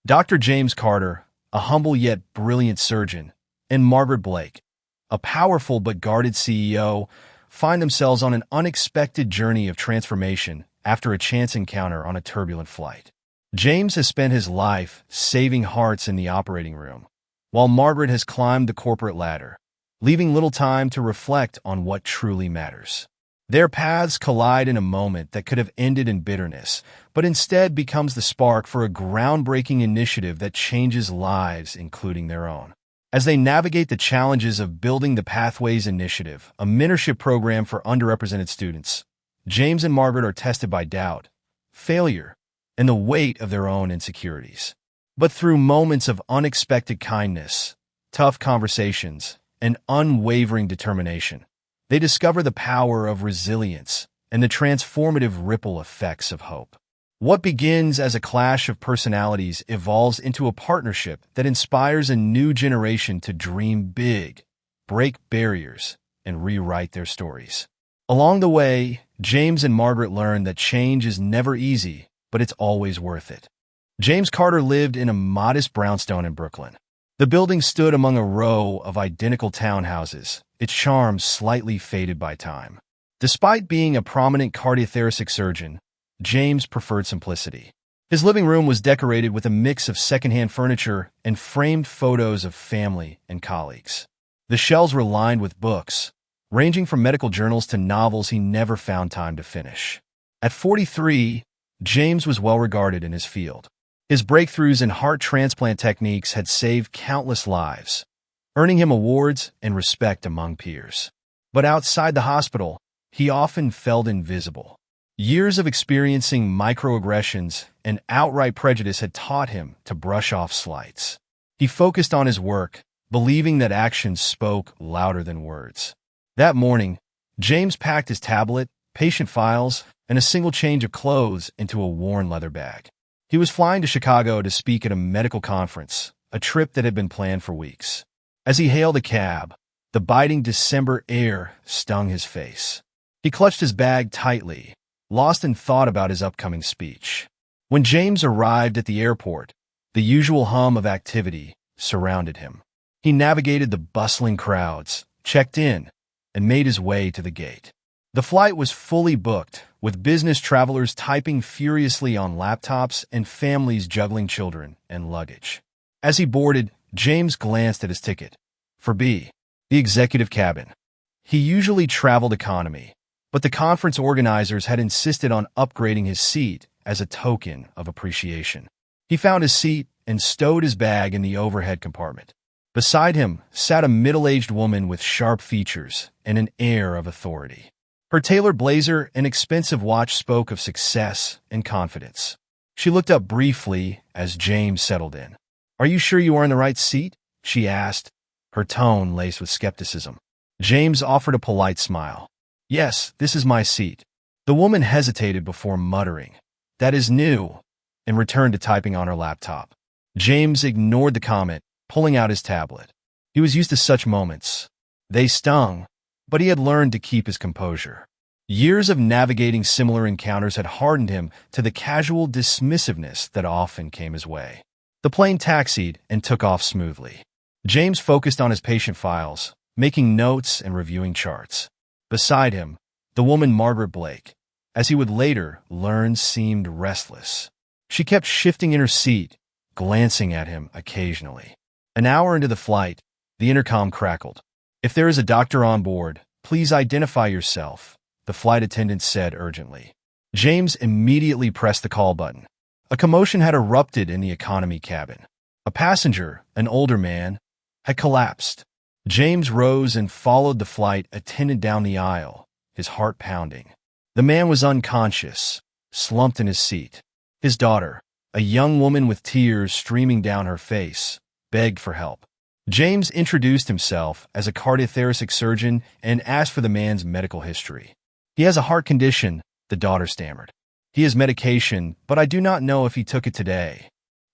Dr. James Carter, a humble yet brilliant surgeon, and Margaret Blake, a powerful but guarded CEO, find themselves on an unexpected journey of transformation after a chance encounter on a turbulent flight. James has spent his life saving hearts in the operating room, while Margaret has climbed the corporate ladder, leaving little time to reflect on what truly matters. Their paths collide in a moment that could have ended in bitterness, but instead becomes the spark for a groundbreaking initiative that changes lives, including their own. As they navigate the challenges of building the Pathways Initiative, a mentorship program for underrepresented students, James and Margaret are tested by doubt, failure, and the weight of their own insecurities. But through moments of unexpected kindness, tough conversations, and unwavering determination, they discover the power of resilience and the transformative ripple effects of hope. What begins as a clash of personalities evolves into a partnership that inspires a new generation to dream big, break barriers, and rewrite their stories. Along the way, James and Margaret learn that change is never easy, but it's always worth it. James Carter lived in a modest brownstone in Brooklyn. The building stood among a row of identical townhouses, its charm slightly faded by time. Despite being a prominent cardiothoracic surgeon, James preferred simplicity. His living room was decorated with a mix of secondhand furniture and framed photos of family and colleagues. The shelves were lined with books, ranging from medical journals to novels he never found time to finish. At 43, James was well regarded in his field. His breakthroughs in heart transplant techniques had saved countless lives, earning him awards and respect among peers. But outside the hospital, he often felt invisible. Years of experiencing microaggressions and outright prejudice had taught him to brush off slights. He focused on his work, believing that actions spoke louder than words. That morning, James packed his tablet, patient files, and a single change of clothes into a worn leather bag. He was flying to Chicago to speak at a medical conference, a trip that had been planned for weeks. As he hailed a cab, the biting December air stung his face. He clutched his bag tightly, lost in thought about his upcoming speech. When James arrived at the airport, the usual hum of activity surrounded him. He navigated the bustling crowds, checked in, and made his way to the gate. The flight was fully booked, with business travelers typing furiously on laptops and families juggling children and luggage. As he boarded, James glanced at his ticket. For B, the executive cabin. He usually traveled economy, but the conference organizers had insisted on upgrading his seat as a token of appreciation. He found his seat and stowed his bag in the overhead compartment. Beside him sat a middle-aged woman with sharp features and an air of authority. Her tailored blazer and expensive watch spoke of success and confidence. She looked up briefly as James settled in. "Are you sure you are in the right seat?" she asked, her tone laced with skepticism. James offered a polite smile. "Yes, this is my seat." The woman hesitated before muttering, "That is new," and returned to typing on her laptop. James ignored the comment, pulling out his tablet. He was used to such moments. They stung, but he had learned to keep his composure. Years of navigating similar encounters had hardened him to the casual dismissiveness that often came his way. The plane taxied and took off smoothly. James focused on his patient files, making notes and reviewing charts. Beside him, the woman Margaret Blake, as he would later learn, seemed restless. She kept shifting in her seat, glancing at him occasionally. An hour into the flight, the intercom crackled. "If there is a doctor on board, please identify yourself," the flight attendant said urgently. James immediately pressed the call button. A commotion had erupted in the economy cabin. A passenger, an older man, had collapsed. James rose and followed the flight attendant down the aisle, his heart pounding. The man was unconscious, slumped in his seat. His daughter, a young woman with tears streaming down her face, begged for help. James introduced himself as a cardiothoracic surgeon and asked for the man's medical history. "He has a heart condition," the daughter stammered. "He has medication, but I do not know if he took it today."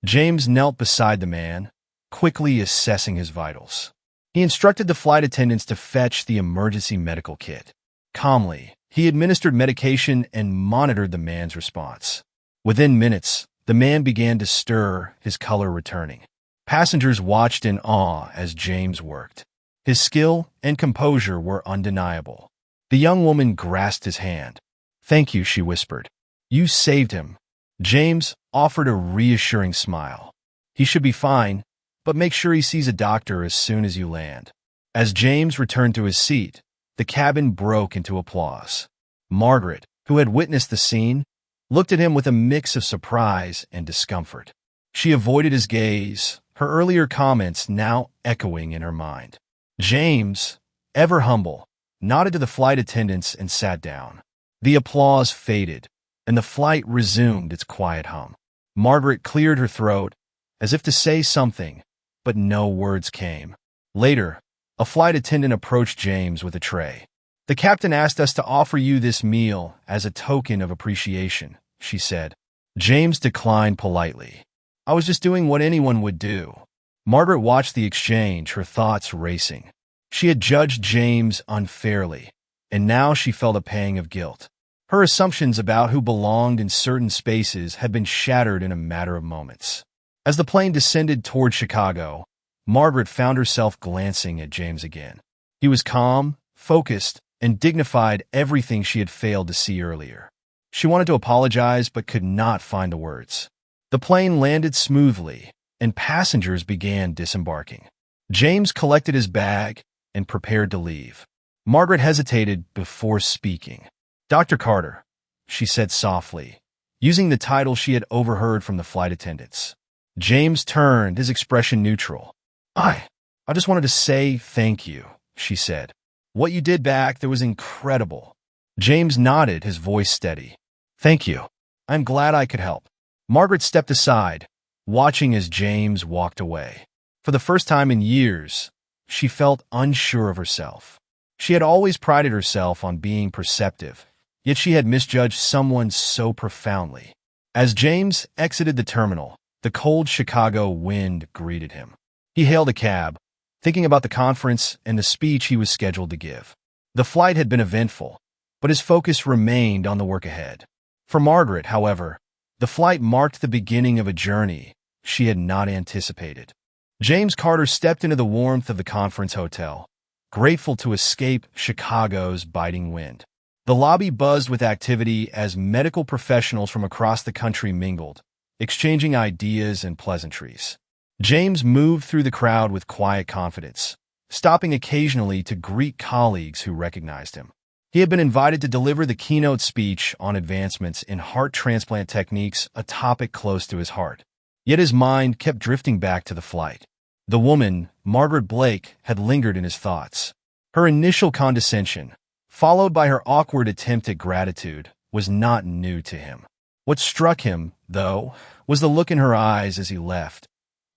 James knelt beside the man, quickly assessing his vitals. He instructed the flight attendants to fetch the emergency medical kit. Calmly, he administered medication and monitored the man's response. Within minutes, The man began to stir, his color returning. Passengers watched in awe as James worked. His skill and composure were undeniable. The young woman grasped his hand. "Thank you," she whispered. "You saved him." James offered a reassuring smile. "He should be fine, but make sure he sees a doctor as soon as you land." As James returned to his seat, the cabin broke into applause. Margaret, who had witnessed the scene, looked at him with a mix of surprise and discomfort. She avoided his gaze, her earlier comments now echoing in her mind. James, ever humble, nodded to the flight attendants and sat down. The applause faded, and the flight resumed its quiet hum. Margaret cleared her throat, as if to say something, but no words came. Later, a flight attendant approached James with a tray. "The captain asked us to offer you this meal as a token of appreciation," she said. James declined politely. "I was just doing what anyone would do." Margaret watched the exchange, her thoughts racing. She had judged James unfairly, and now she felt a pang of guilt. Her assumptions about who belonged in certain spaces had been shattered in a matter of moments. As the plane descended toward Chicago, Margaret found herself glancing at James again. He was calm, focused, and dignified, everything she had failed to see earlier. She wanted to apologize but could not find the words. The plane landed smoothly, and passengers began disembarking. James collected his bag and prepared to leave. Margaret hesitated before speaking. "Dr. Carter," she said softly, using the title she had overheard from the flight attendants. James turned, his expression neutral. I just wanted to say thank you," she said. "What you did back there was incredible." James nodded, his voice steady. "Thank you. I'm glad I could help." Margaret stepped aside, watching as James walked away. For the first time in years, she felt unsure of herself. She had always prided herself on being perceptive, yet she had misjudged someone so profoundly. As James exited the terminal, the cold Chicago wind greeted him. He hailed a cab, thinking about the conference and the speech he was scheduled to give. The flight had been eventful, but his focus remained on the work ahead. For Margaret, however, the flight marked the beginning of a journey she had not anticipated. James Carter stepped into the warmth of the conference hotel, grateful to escape Chicago's biting wind. The lobby buzzed with activity as medical professionals from across the country mingled, exchanging ideas and pleasantries. James moved through the crowd with quiet confidence, stopping occasionally to greet colleagues who recognized him. He had been invited to deliver the keynote speech on advancements in heart transplant techniques, a topic close to his heart. Yet his mind kept drifting back to the flight. The woman, Margaret Blake, had lingered in his thoughts. Her initial condescension, followed by her awkward attempt at gratitude, was not new to him. What struck him, though, was the look in her eyes as he left,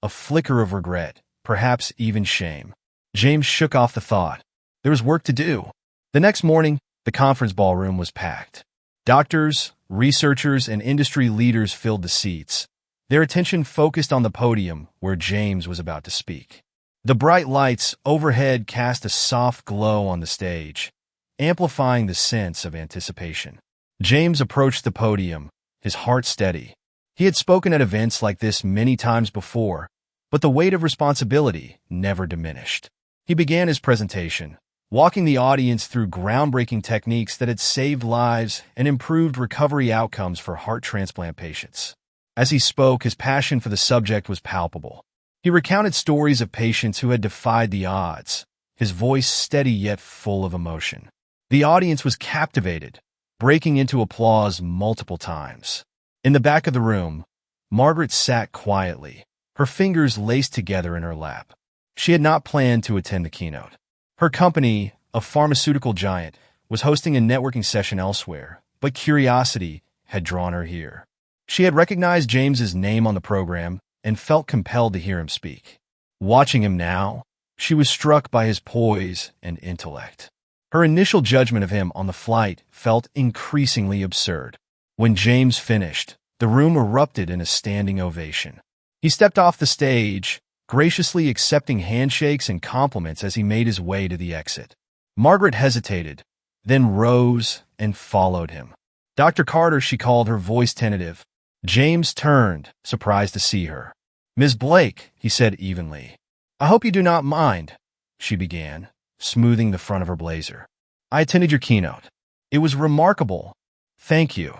a flicker of regret, perhaps even shame. James shook off the thought. There was work to do. The next morning, the conference ballroom was packed. Doctors, researchers, and industry leaders filled the seats, their attention focused on the podium where James was about to speak. The bright lights overhead cast a soft glow on the stage, amplifying the sense of anticipation. James approached the podium, his heart steady. He had spoken at events like this many times before, but the weight of responsibility never diminished. He began his presentation, walking the audience through groundbreaking techniques that had saved lives and improved recovery outcomes for heart transplant patients. As he spoke, his passion for the subject was palpable. He recounted stories of patients who had defied the odds, his voice steady yet full of emotion. The audience was captivated, breaking into applause multiple times. In the back of the room, Margaret sat quietly, her fingers laced together in her lap. She had not planned to attend the keynote. Her company, a pharmaceutical giant, was hosting a networking session elsewhere, but curiosity had drawn her here. She had recognized James's name on the program and felt compelled to hear him speak. Watching him now, she was struck by his poise and intellect. Her initial judgment of him on the flight felt increasingly absurd. When James finished, the room erupted in a standing ovation. He stepped off the stage, graciously accepting handshakes and compliments as he made his way to the exit. Margaret hesitated, then rose and followed him. "Dr. Carter," she called, her voice tentative. James turned, surprised to see her. "Miss Blake," he said evenly. "I hope you do not mind," she began, smoothing the front of her blazer. "I attended your keynote. It was remarkable." "Thank you,"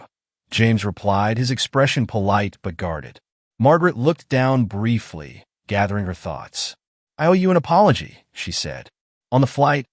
James replied, his expression polite but guarded. Margaret looked down briefly, gathering her thoughts. "I owe you an apology," she said. "On the flight,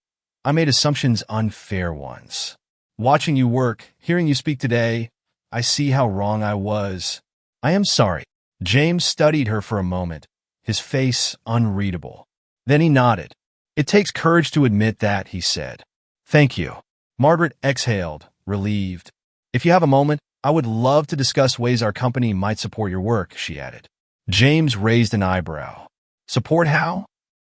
I made assumptions, unfair ones. Watching you work, hearing you speak today, I see how wrong I was. I am sorry." James studied her for a moment, his face unreadable. Then he nodded. "It takes courage to admit that," he said. "Thank you." Margaret exhaled, relieved. "If you have a moment, I would love to discuss ways our company might support your work," she added. James raised an eyebrow. "Support how?"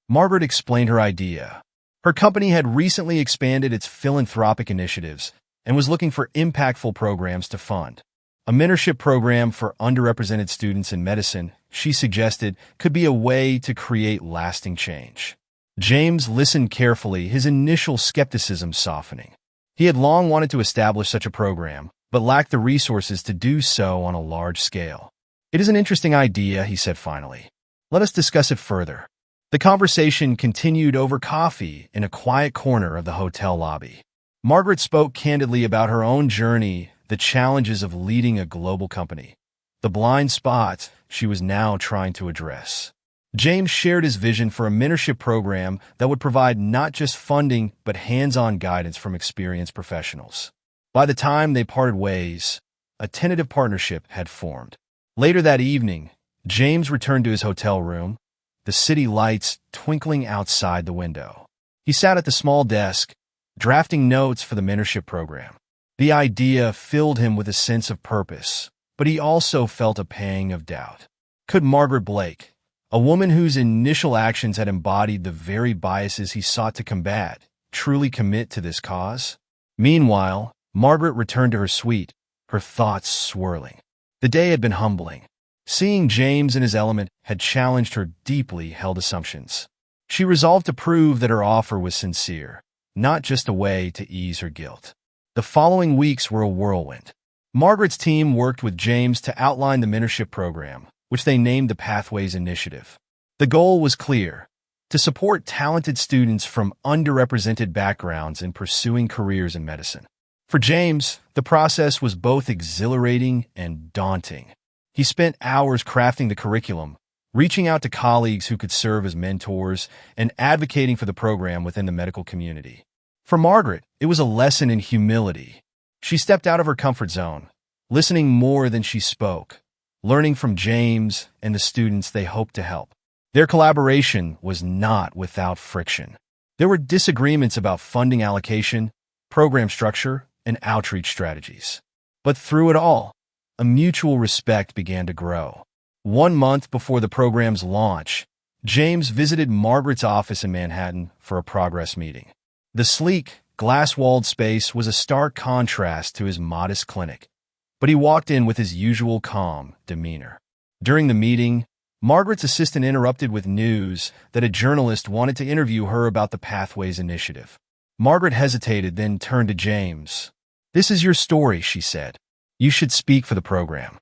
Margaret explained her idea. Her company had recently expanded its philanthropic initiatives and was looking for impactful programs to fund. A mentorship program for underrepresented students in medicine, she suggested, could be a way to create lasting change. James listened carefully, his initial skepticism softening. He had long wanted to establish such a program, but lacked the resources to do so on a large scale. "It is an interesting idea," he said finally. "Let us discuss it further." The conversation continued over coffee in a quiet corner of the hotel lobby. Margaret spoke candidly about her own journey, the challenges of leading a global company, the blind spots she was now trying to address. James shared his vision for a mentorship program that would provide not just funding but hands-on guidance from experienced professionals. By the time they parted ways, a tentative partnership had formed. Later that evening, James returned to his hotel room, the city lights twinkling outside the window. He sat at the small desk, drafting notes for the mentorship program. The idea filled him with a sense of purpose, but he also felt a pang of doubt. Could Margaret Blake, a woman whose initial actions had embodied the very biases he sought to combat, truly commit to this cause? Meanwhile, Margaret returned to her suite, her thoughts swirling. The day had been humbling. Seeing James in his element had challenged her deeply held assumptions. She resolved to prove that her offer was sincere, not just a way to ease her guilt. The following weeks were a whirlwind. Margaret's team worked with James to outline the mentorship program, which they named the Pathways Initiative. The goal was clear: to support talented students from underrepresented backgrounds in pursuing careers in medicine. For James, the process was both exhilarating and daunting. He spent hours crafting the curriculum, reaching out to colleagues who could serve as mentors, and advocating for the program within the medical community. For Margaret, it was a lesson in humility. She stepped out of her comfort zone, listening more than she spoke, learning from James and the students they hoped to help. Their collaboration was not without friction. There were disagreements about funding allocation, program structure, and outreach strategies. But through it all, a mutual respect began to grow. 1 month before the program's launch, James visited Margaret's office in Manhattan for a progress meeting. The sleek, glass-walled space was a stark contrast to his modest clinic, but he walked in with his usual calm demeanor. During the meeting, Margaret's assistant interrupted with news that a journalist wanted to interview her about the Pathways Initiative. Margaret hesitated, then turned to James. "This is your story," she said. "You should speak for the program."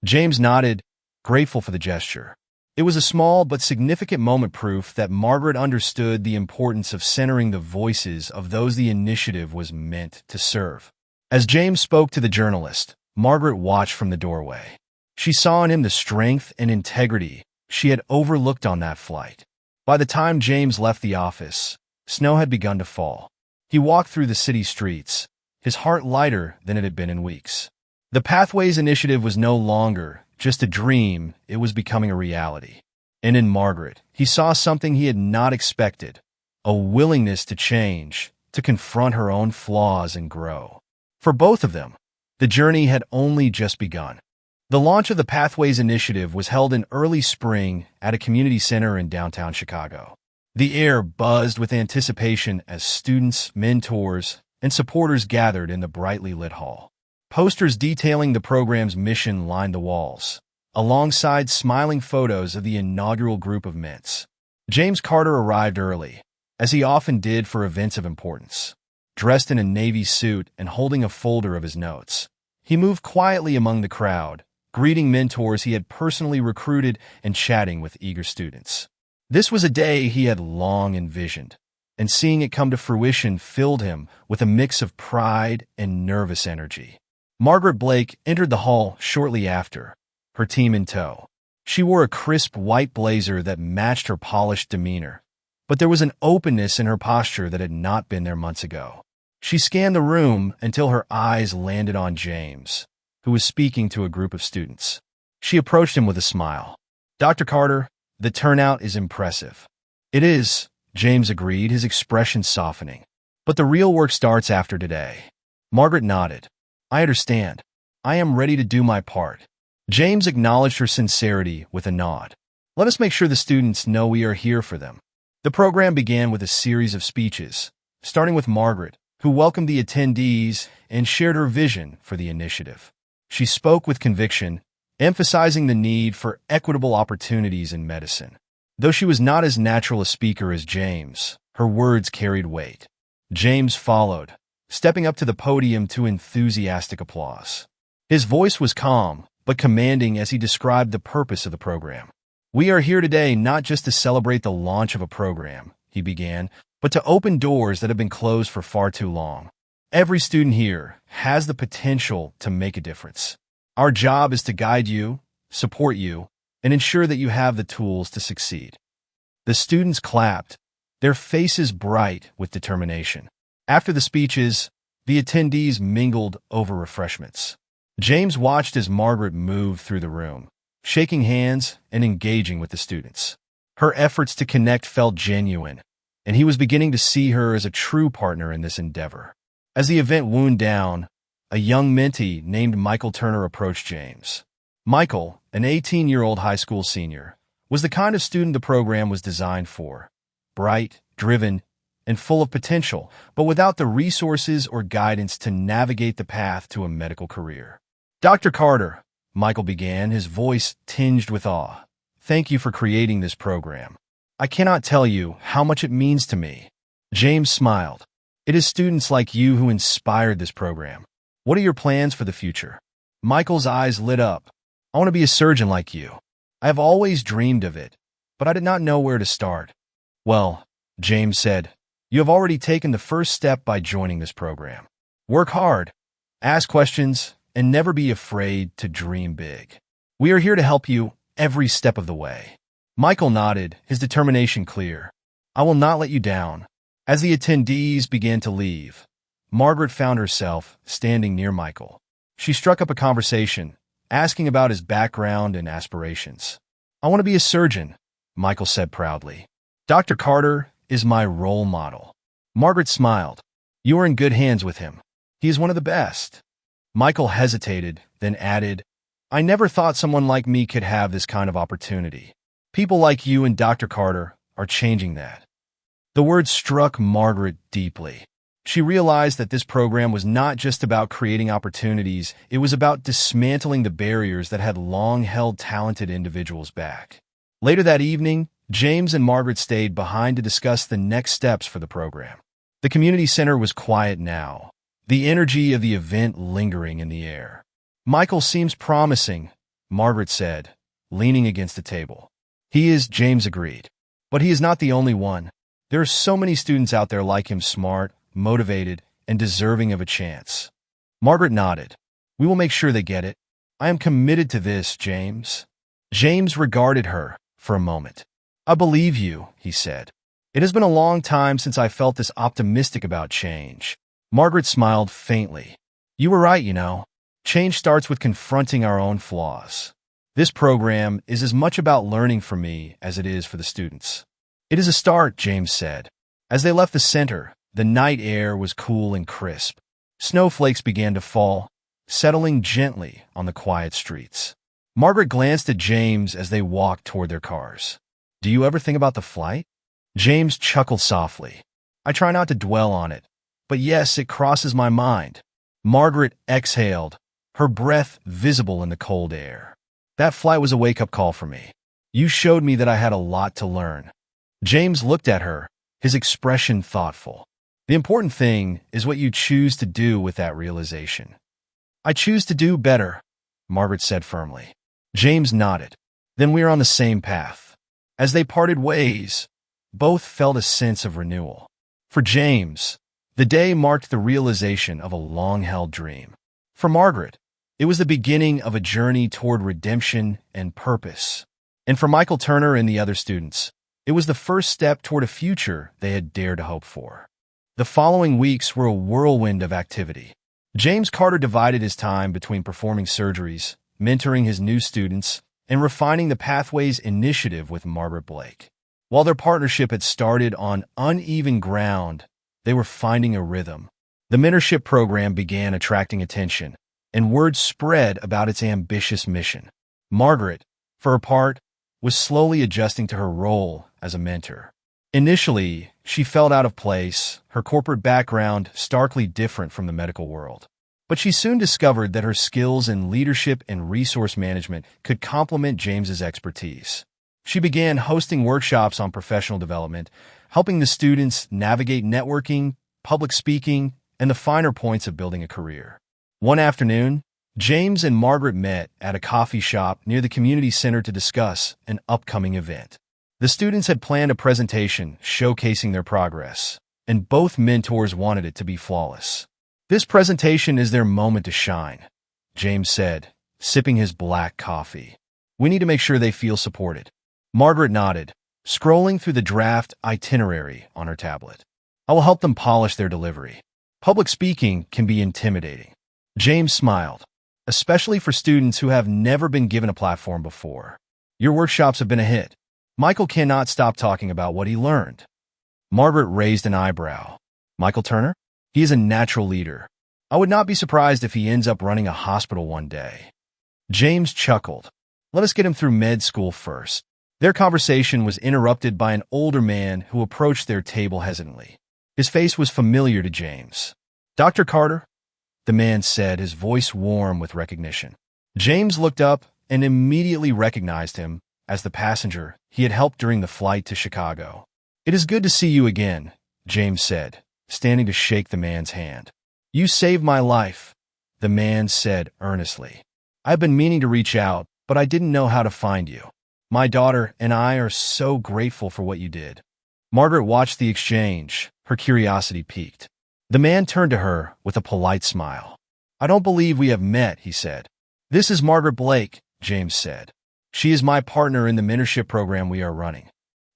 James nodded, grateful for the gesture. It was a small but significant moment, proof that Margaret understood the importance of centering the voices of those the initiative was meant to serve. As James spoke to the journalist, Margaret watched from the doorway. She saw in him the strength and integrity she had overlooked on that flight. By the time James left the office, snow had begun to fall. He walked through the city streets, his heart lighter than it had been in weeks. The Pathways Initiative was no longer just a dream, it was becoming a reality. And in Margaret, he saw something he had not expected: a willingness to change, to confront her own flaws and grow. For both of them, the journey had only just begun. The launch of the Pathways Initiative was held in early spring at a community center in downtown Chicago. The air buzzed with anticipation as students, mentors, and supporters gathered in the brightly lit hall. Posters detailing the program's mission lined the walls, alongside smiling photos of the inaugural group of Mints. James Carter arrived early, as he often did for events of importance. Dressed in a navy suit and holding a folder of his notes, he moved quietly among the crowd, greeting mentors he had personally recruited and chatting with eager students. This was a day he had long envisioned, and seeing it come to fruition filled him with a mix of pride and nervous energy. Margaret Blake entered the hall shortly after, her team in tow. She wore a crisp white blazer that matched her polished demeanor, but there was an openness in her posture that had not been there months ago. She scanned the room until her eyes landed on James, who was speaking to a group of students. She approached him with a smile. "Dr. Carter, the turnout is impressive." "It is," James agreed, his expression softening. "But the real work starts after today." Margaret nodded. "I understand. I am ready to do my part." James acknowledged her sincerity with a nod. "Let us make sure the students know we are here for them." The program began with a series of speeches, starting with Margaret, who welcomed the attendees and shared her vision for the initiative. She spoke with conviction, emphasizing the need for equitable opportunities in medicine. Though she was not as natural a speaker as James, her words carried weight. James followed, stepping up to the podium to enthusiastic applause. His voice was calm, but commanding as he described the purpose of the program. "We are here today not just to celebrate the launch of a program," he began, "but to open doors that have been closed for far too long. Every student here has the potential to make a difference. Our job is to guide you, support you, and ensure that you have the tools to succeed." The students clapped, their faces bright with determination. After the speeches, the attendees mingled over refreshments. James watched as Margaret moved through the room, shaking hands and engaging with the students. Her efforts to connect felt genuine, and he was beginning to see her as a true partner in this endeavor. As the event wound down, a young mentee named Michael Turner approached James. Michael, an 18-year-old high school senior, was the kind of student the program was designed for: bright, driven, and full of potential, but without the resources or guidance to navigate the path to a medical career. "Dr. Carter," Michael began, his voice tinged with awe, "thank you for creating this program. I cannot tell you how much it means to me." James smiled. "It is students like you who inspired this program. What are your plans for the future?" Michael's eyes lit up. "I want to be a surgeon like you. I have always dreamed of it, but I did not know where to start." "Well," James said, "you have already taken the first step by joining this program. Work hard, ask questions, and never be afraid to dream big. We are here to help you every step of the way." Michael nodded, his determination clear. "I will not let you down." As the attendees began to leave, Margaret found herself standing near Michael. She struck up a conversation, asking about his background and aspirations. "I want to be a surgeon," Michael said proudly. "Dr. Carter is my role model." Margaret smiled. "You are in good hands with him. He is one of the best." Michael hesitated, then added, "I never thought someone like me could have this kind of opportunity. People like you and Dr. Carter are changing that." The words struck Margaret deeply. She realized that this program was not just about creating opportunities, it was about dismantling the barriers that had long held talented individuals back. Later that evening, James and Margaret stayed behind to discuss the next steps for the program. The community center was quiet now, the energy of the event lingering in the air. "Michael seems promising," Margaret said, leaning against the table. "He is," James agreed. "But he is not the only one. There are so many students out there like him, smart, motivated, and deserving of a chance." Margaret nodded. "We will make sure they get it. I am committed to this, James." James regarded her for a moment. "I believe you," he said. "It has been a long time since I felt this optimistic about change." Margaret smiled faintly. "You were right, you know. Change starts with confronting our own flaws. This program is as much about learning for me as it is for the students." "It is a start," James said. As they left the center, the night air was cool and crisp. Snowflakes began to fall, settling gently on the quiet streets. Margaret glanced at James as they walked toward their cars. "Do you ever think about the flight?" James chuckled softly. "I try not to dwell on it, but yes, it crosses my mind." Margaret exhaled, her breath visible in the cold air. "That flight was a wake-up call for me. You showed me that I had a lot to learn." James looked at her, his expression thoughtful. "The important thing is what you choose to do with that realization." "I choose to do better," Margaret said firmly. James nodded. Then we are on the same path. As they parted ways, both felt a sense of renewal. For James, the day marked the realization of a long-held dream. For Margaret, it was the beginning of a journey toward redemption and purpose. And for Michael Turner and the other students, it was the first step toward a future they had dared to hope for. The following weeks were a whirlwind of activity. James Carter divided his time between performing surgeries, mentoring his new students, and refining the Pathways initiative with Margaret Blake. While their partnership had started on uneven ground, they were finding a rhythm. The mentorship program began attracting attention, and word spread about its ambitious mission. Margaret, for her part, was slowly adjusting to her role as a mentor. Initially, she felt out of place, her corporate background starkly different from the medical world. But she soon discovered that her skills in leadership and resource management could complement James's expertise. She began hosting workshops on professional development, helping the students navigate networking, public speaking, and the finer points of building a career. One afternoon, James and Margaret met at a coffee shop near the community center to discuss an upcoming event. The students had planned a presentation showcasing their progress, and both mentors wanted it to be flawless. This presentation is their moment to shine, James said, sipping his black coffee. We need to make sure they feel supported. Margaret nodded, scrolling through the draft itinerary on her tablet. I will help them polish their delivery. Public speaking can be intimidating. James smiled, especially for students who have never been given a platform before. Your workshops have been a hit. Michael cannot stop talking about what he learned. Margaret raised an eyebrow. Michael Turner? He is a natural leader. I would not be surprised if he ends up running a hospital one day. James chuckled. Let us get him through med school first. Their conversation was interrupted by an older man who approached their table hesitantly. His face was familiar to James. Dr. Carter? The man said, his voice warm with recognition. James looked up and immediately recognized him as the passenger he had helped during the flight to Chicago. It is good to see you again, James said, standing to shake the man's hand. You saved my life, the man said earnestly. I've been meaning to reach out, but I didn't know how to find you. My daughter and I are so grateful for what you did. Margaret watched the exchange, her curiosity piqued. The man turned to her with a polite smile. I don't believe we have met, he said. This is Margaret Blake, James said. She is my partner in the mentorship program we are running.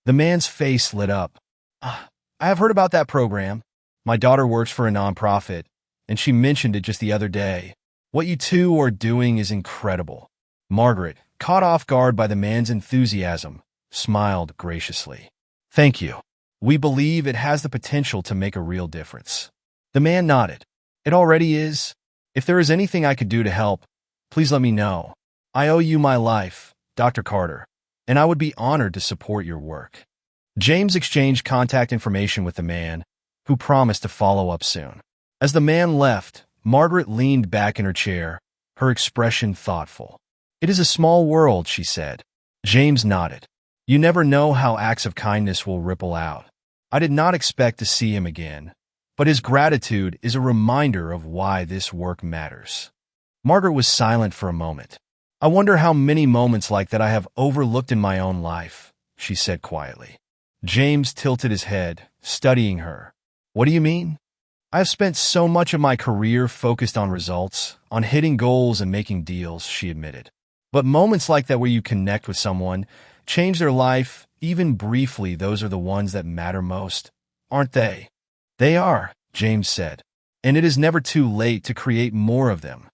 The man's face lit up. I have heard about that program. My daughter works for a nonprofit, and she mentioned it just the other day. What you two are doing is incredible. Margaret, caught off guard by the man's enthusiasm, smiled graciously. Thank you. We believe it has the potential to make a real difference. The man nodded. It already is. If there is anything I could do to help, please let me know. I owe you my life, Dr. Carter, and I would be honored to support your work. James exchanged contact information with the man, who promised to follow up soon. As the man left, Margaret leaned back in her chair, her expression thoughtful. It is a small world, she said. James nodded. You never know how acts of kindness will ripple out. I did not expect to see him again, but his gratitude is a reminder of why this work matters. Margaret was silent for a moment. I wonder how many moments like that I have overlooked in my own life, she said quietly. James tilted his head, studying her. What do you mean? I have spent so much of my career focused on results, on hitting goals and making deals, she admitted. But moments like that where you connect with someone, change their life, even briefly, those are the ones that matter most, aren't they? They are, James said, and it is never too late to create more of them.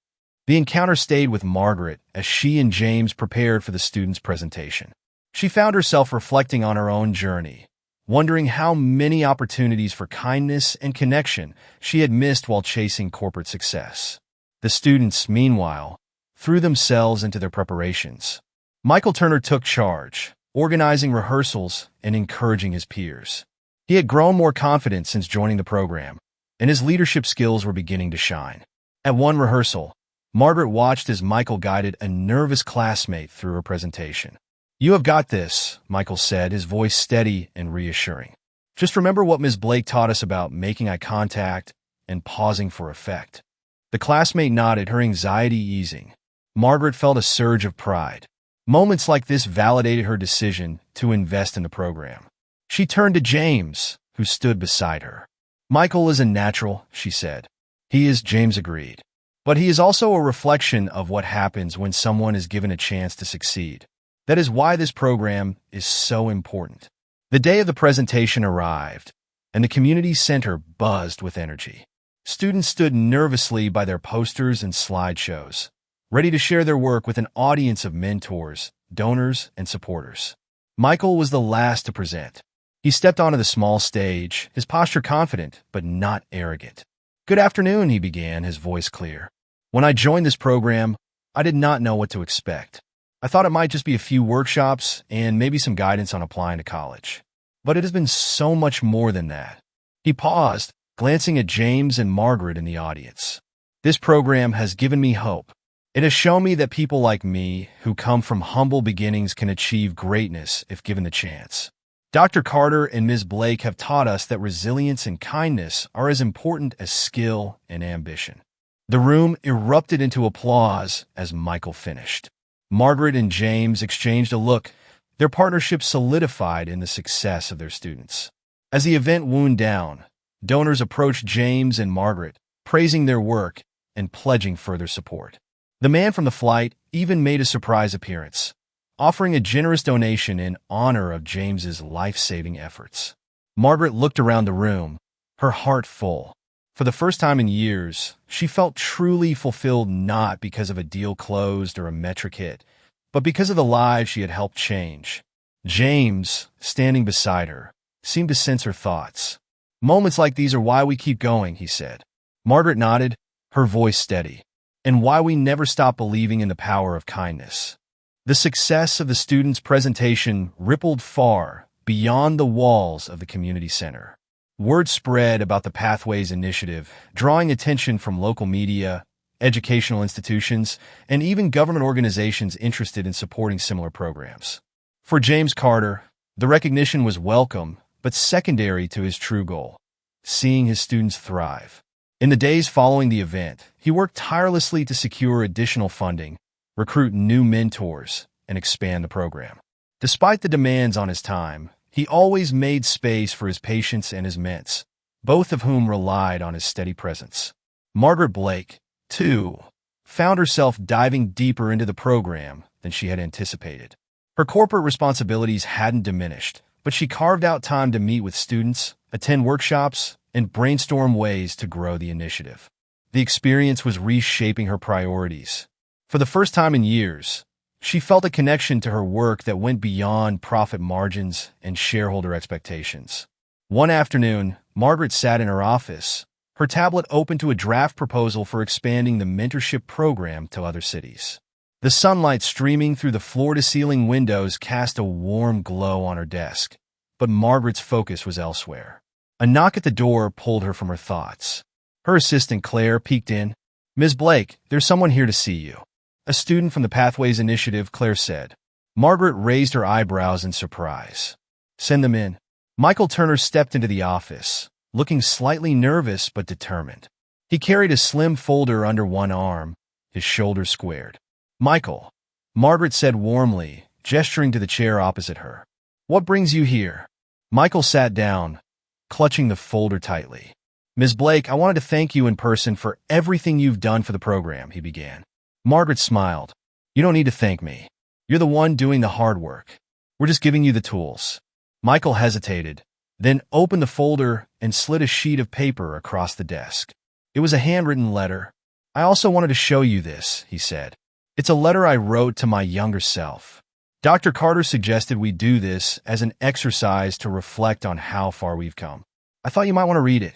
The encounter stayed with Margaret as she and James prepared for the students' presentation. She found herself reflecting on her own journey, wondering how many opportunities for kindness and connection she had missed while chasing corporate success. The students, meanwhile, threw themselves into their preparations. Michael Turner took charge, organizing rehearsals and encouraging his peers. He had grown more confident since joining the program, and his leadership skills were beginning to shine. At one rehearsal, Margaret watched as Michael guided a nervous classmate through her presentation. You have got this, Michael said, his voice steady and reassuring. Just remember what Ms. Blake taught us about making eye contact and pausing for effect. The classmate nodded, her anxiety easing. Margaret felt a surge of pride. Moments like this validated her decision to invest in the program. She turned to James, who stood beside her. "Michael is a natural," she said. "He is," James agreed. "But he is also a reflection of what happens when someone is given a chance to succeed. That is why this program is so important." The day of the presentation arrived, and the community center buzzed with energy. Students stood nervously by their posters and slideshows, ready to share their work with an audience of mentors, donors, and supporters. Michael was the last to present. He stepped onto the small stage, his posture confident but not arrogant. "Good afternoon," he began, his voice clear. "When I joined this program, I did not know what to expect. I thought it might just be a few workshops and maybe some guidance on applying to college. But it has been so much more than that." He paused, glancing at James and Margaret in the audience. "This program has given me hope. It has shown me that people like me, who come from humble beginnings, can achieve greatness if given the chance. Dr. Carter and Ms. Blake have taught us that resilience and kindness are as important as skill and ambition." The room erupted into applause as Michael finished. Margaret and James exchanged a look, their partnership solidified in the success of their students. As the event wound down, donors approached James and Margaret, praising their work and pledging further support. The man from the flight even made a surprise appearance, offering a generous donation in honor of James's life-saving efforts. Margaret looked around the room, her heart full. For the first time in years, she felt truly fulfilled, not because of a deal closed or a metric hit, but because of the lives she had helped change. James, standing beside her, seemed to sense her thoughts. "Moments like these are why we keep going," he said. Margaret nodded, her voice steady. "And why we never stop believing in the power of kindness." The success of the students' presentation rippled far beyond the walls of the community center. Word spread about the Pathways Initiative, drawing attention from local media, educational institutions, and even government organizations interested in supporting similar programs. For James Carter, the recognition was welcome, but secondary to his true goal: seeing his students thrive. In the days following the event, he worked tirelessly to secure additional funding, recruit new mentors, and expand the program. Despite the demands on his time, he always made space for his patients and his ments, both of whom relied on his steady presence. Margaret Blake, too, found herself diving deeper into the program than she had anticipated. Her corporate responsibilities hadn't diminished, but she carved out time to meet with students, attend workshops, and brainstorm ways to grow the initiative. The experience was reshaping her priorities. For the first time in years, she felt a connection to her work that went beyond profit margins and shareholder expectations. One afternoon, Margaret sat in her office, her tablet open to a draft proposal for expanding the mentorship program to other cities. The sunlight streaming through the floor-to-ceiling windows cast a warm glow on her desk, but Margaret's focus was elsewhere. A knock at the door pulled her from her thoughts. Her assistant, Claire, peeked in. "Ms. Blake, there's someone here to see you." "A student from the Pathways Initiative," Claire said. Margaret raised her eyebrows in surprise. "Send them in." Michael Turner stepped into the office, looking slightly nervous but determined. He carried a slim folder under one arm, his shoulders squared. "Michael," Margaret said warmly, gesturing to the chair opposite her. "What brings you here?" Michael sat down, clutching the folder tightly. "Ms. Blake, I wanted to thank you in person for everything you've done for the program," he began. Margaret smiled. "You don't need to thank me. You're the one doing the hard work. We're just giving you the tools." Michael hesitated, then opened the folder and slid a sheet of paper across the desk. It was a handwritten letter. "I also wanted to show you this," he said. "It's a letter I wrote to my younger self. Dr. Carter suggested we do this as an exercise to reflect on how far we've come. I thought you might want to read it."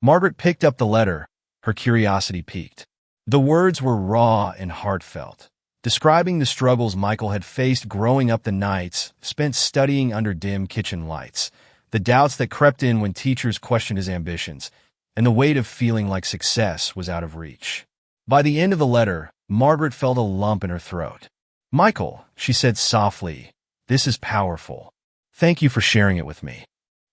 Margaret picked up the letter, her curiosity piqued. The words were raw and heartfelt, describing the struggles Michael had faced growing up, the nights spent studying under dim kitchen lights, the doubts that crept in when teachers questioned his ambitions, and the weight of feeling like success was out of reach. By the end of the letter, Margaret felt a lump in her throat. "Michael," she said softly, "this is powerful. Thank you for sharing it with me."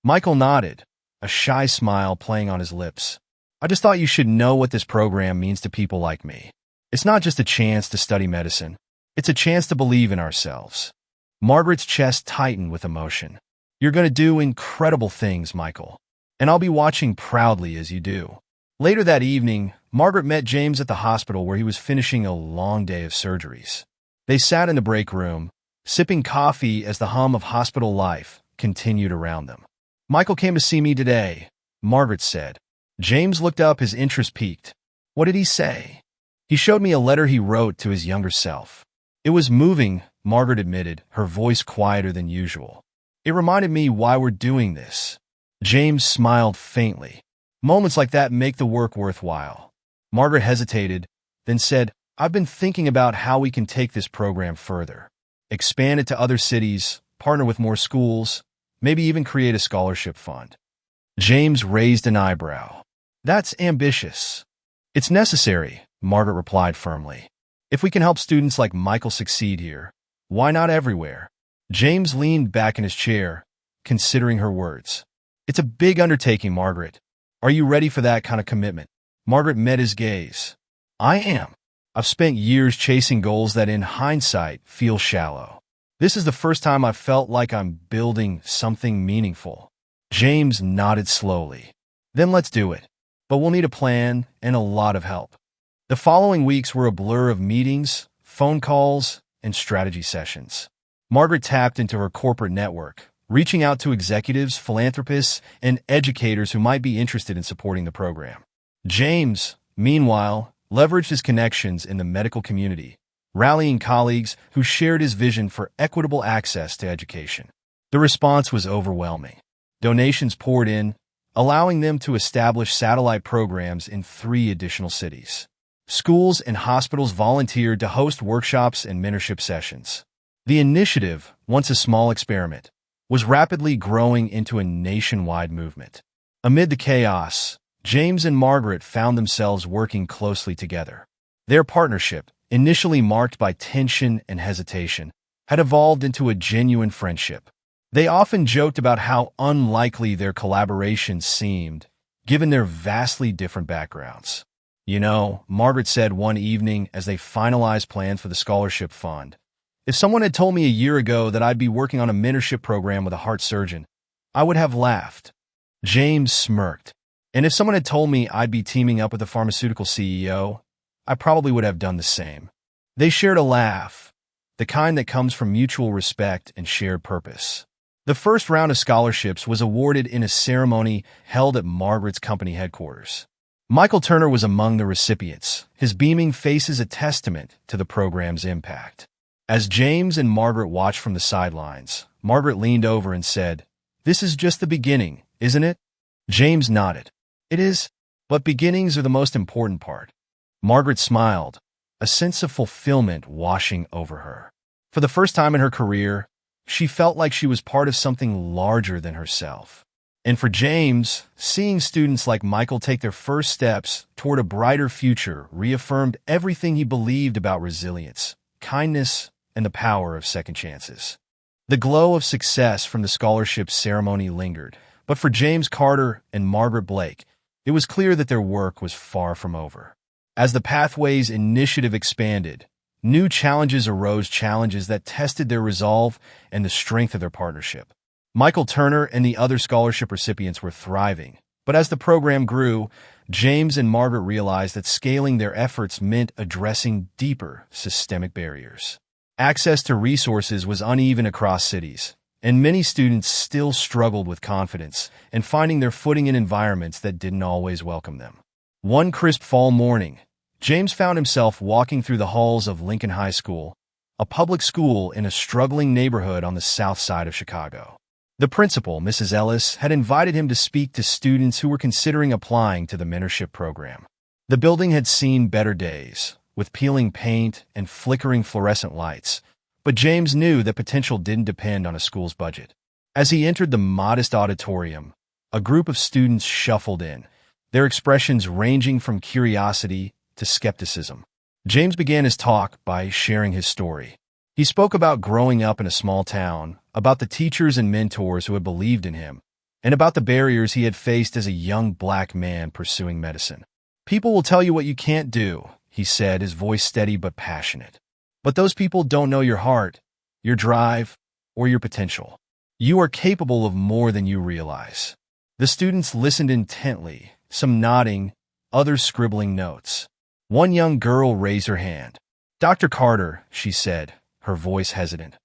Michael nodded, a shy smile playing on his lips. "I just thought you should know what this program means to people like me. It's not just a chance to study medicine. It's a chance to believe in ourselves. Margaret's chest tightened with emotion. You're going to do incredible things, Michael. And I'll be watching proudly as you do. Later that evening, Margaret met James at the hospital where he was finishing a long day of surgeries. They sat in the break room, sipping coffee as the hum of hospital life continued around them. Michael came to see me today, Margaret said. James looked up, his interest piqued. What did he say? He showed me a letter he wrote to his younger self. It was moving, Margaret admitted, her voice quieter than usual. It reminded me why we're doing this. James smiled faintly. Moments like that make the work worthwhile. Margaret hesitated, then said, I've been thinking about how we can take this program further. Expand it to other cities, partner with more schools, maybe even create a scholarship fund. James raised an eyebrow. That's ambitious. It's necessary, Margaret replied firmly. If we can help students like Michael succeed here, why not everywhere? James leaned back in his chair, considering her words. It's a big undertaking, Margaret. Are you ready for that kind of commitment? Margaret met his gaze. I am. I've spent years chasing goals that in hindsight feel shallow. This is the first time I've felt like I'm building something meaningful. James nodded slowly. Then let's do it. But we'll need a plan and a lot of help. The following weeks were a blur of meetings, phone calls, and strategy sessions. Margaret tapped into her corporate network, reaching out to executives, philanthropists, and educators who might be interested in supporting the program. James, meanwhile, leveraged his connections in the medical community, rallying colleagues who shared his vision for equitable access to education. The response was overwhelming. Donations poured in, allowing them to establish satellite programs in 3 additional cities. Schools and hospitals volunteered to host workshops and mentorship sessions. The initiative, once a small experiment, was rapidly growing into a nationwide movement. Amid the chaos, James and Margaret found themselves working closely together. Their partnership, initially marked by tension and hesitation, had evolved into a genuine friendship. They often joked about how unlikely their collaboration seemed, given their vastly different backgrounds. You know, Margaret said one evening as they finalized plans for the scholarship fund, if someone had told me a year ago that I'd be working on a mentorship program with a heart surgeon, I would have laughed. James smirked. And if someone had told me I'd be teaming up with a pharmaceutical CEO, I probably would have done the same. They shared a laugh, the kind that comes from mutual respect and shared purpose. The first round of scholarships was awarded in a ceremony held at Margaret's company headquarters. Michael Turner was among the recipients, his beaming face is a testament to the program's impact. As James and Margaret watched from the sidelines, Margaret leaned over and said, "This is just the beginning, isn't it?" James nodded. "It is, but beginnings are the most important part." Margaret smiled, a sense of fulfillment washing over her. For the first time in her career, she felt like she was part of something larger than herself. And for James, seeing students like Michael take their first steps toward a brighter future reaffirmed everything he believed about resilience, kindness, and the power of second chances. The glow of success from the scholarship ceremony lingered, but for James Carter and Margaret Blake, it was clear that their work was far from over. As the Pathways initiative expanded, new challenges arose, challenges that tested their resolve and the strength of their partnership. Michael Turner and the other scholarship recipients were thriving, but as the program grew, James and Margaret realized that scaling their efforts meant addressing deeper systemic barriers. Access to resources was uneven across cities, and many students still struggled with confidence and finding their footing in environments that didn't always welcome them. One crisp fall morning, James found himself walking through the halls of Lincoln High School, a public school in a struggling neighborhood on the south side of Chicago. The principal, Mrs. Ellis, had invited him to speak to students who were considering applying to the mentorship program. The building had seen better days, with peeling paint and flickering fluorescent lights, but James knew that potential didn't depend on a school's budget. As he entered the modest auditorium, a group of students shuffled in, their expressions ranging from curiosity to skepticism. James began his talk by sharing his story. He spoke about growing up in a small town, about the teachers and mentors who had believed in him, and about the barriers he had faced as a young black man pursuing medicine. "People will tell you what you can't do," he said, his voice steady but passionate. But those people don't know your heart, your drive, or your potential. You are capable of more than you realize. The students listened intently, some nodding, others scribbling notes. One young girl raised her hand. "Dr. Carter," she said, her voice hesitant.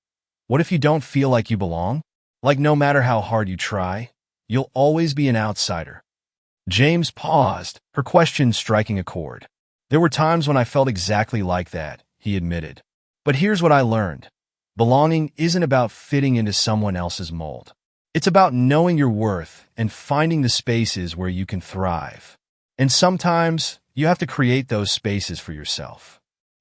"What if you don't feel like you belong? Like no matter how hard you try, you'll always be an outsider." James paused, her question striking a chord. "There were times when I felt exactly like that," he admitted. "But here's what I learned. Belonging isn't about fitting into someone else's mold. It's about knowing your worth and finding the spaces where you can thrive. And sometimes you have to create those spaces for yourself."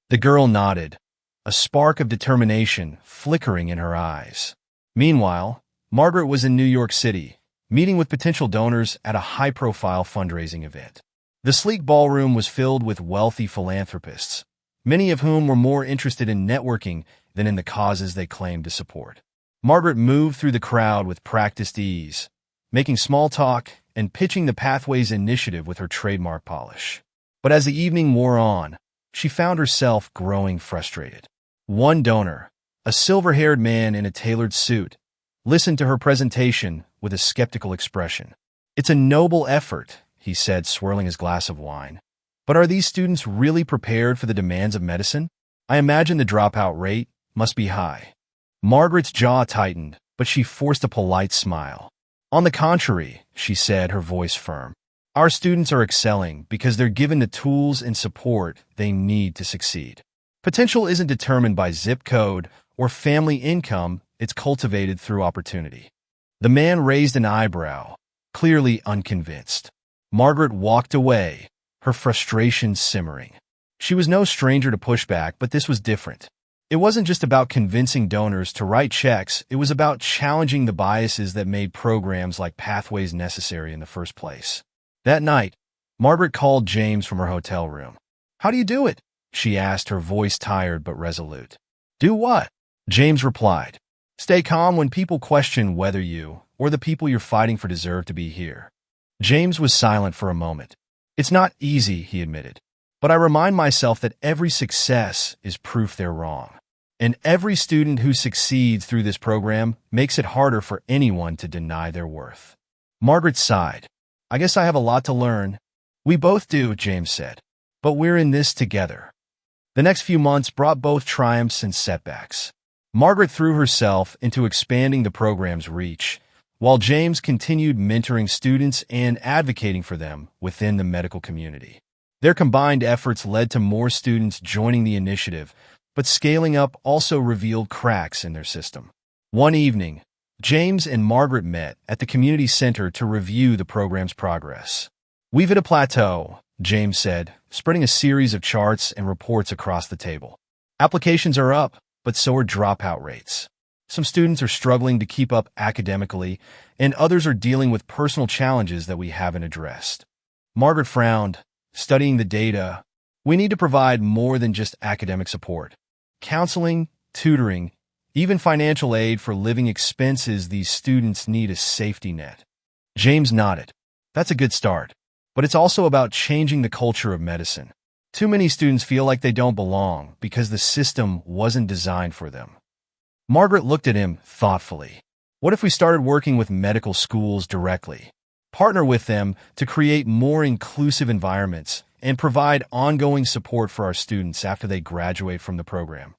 The girl nodded, a spark of determination flickering in her eyes. Meanwhile, Margaret was in New York City, meeting with potential donors at a high-profile fundraising event. The sleek ballroom was filled with wealthy philanthropists, many of whom were more interested in networking than in the causes they claimed to support. Margaret moved through the crowd with practiced ease, making small talk and pitching the Pathways initiative with her trademark polish. But as the evening wore on, she found herself growing frustrated. One donor, a silver-haired man in a tailored suit, listened to her presentation with a skeptical expression. "It's a noble effort," he said, swirling his glass of wine. "But are these students really prepared for the demands of medicine? I imagine the dropout rate must be high." Margaret's jaw tightened, but she forced a polite smile. "On the contrary," she said, her voice firm, "our students are excelling because they're given the tools and support they need to succeed. Potential isn't determined by zip code or family income, it's cultivated through opportunity." The man raised an eyebrow, clearly unconvinced. Margaret walked away, her frustration simmering. She was no stranger to pushback, but this was different. It wasn't just about convincing donors to write checks, it was about challenging the biases that made programs like Pathways necessary in the first place. That night, Margaret called James from her hotel room. "How do you do it?" she asked, her voice tired but resolute. "Do what?" James replied. "Stay calm when people question whether you or the people you're fighting for deserve to be here." James was silent for a moment. "It's not easy," he admitted, "but I remind myself that every success is proof they're wrong. And every student who succeeds through this program makes it harder for anyone to deny their worth." Margaret sighed. "I guess I have a lot to learn." "We both do," James said, "but we're in this together." The next few months brought both triumphs and setbacks. Margaret threw herself into expanding the program's reach, while James continued mentoring students and advocating for them within the medical community. Their combined efforts led to more students joining the initiative, but scaling up also revealed cracks in their system. One evening, James and Margaret met at the community center to review the program's progress. "We've hit a plateau," James said, spreading a series of charts and reports across the table. "Applications are up, but so are dropout rates. Some students are struggling to keep up academically, and others are dealing with personal challenges that we haven't addressed." Margaret frowned, studying the data. "We need to provide more than just academic support. Counseling, tutoring, even financial aid for living expenses. These students need a safety net." James nodded. "That's a good start. But it's also about changing the culture of medicine. Too many students feel like they don't belong because the system wasn't designed for them." Margaret looked at him thoughtfully. "What if we started working with medical schools directly? Partner with them to create more inclusive environments and provide ongoing support for our students after they graduate from the program."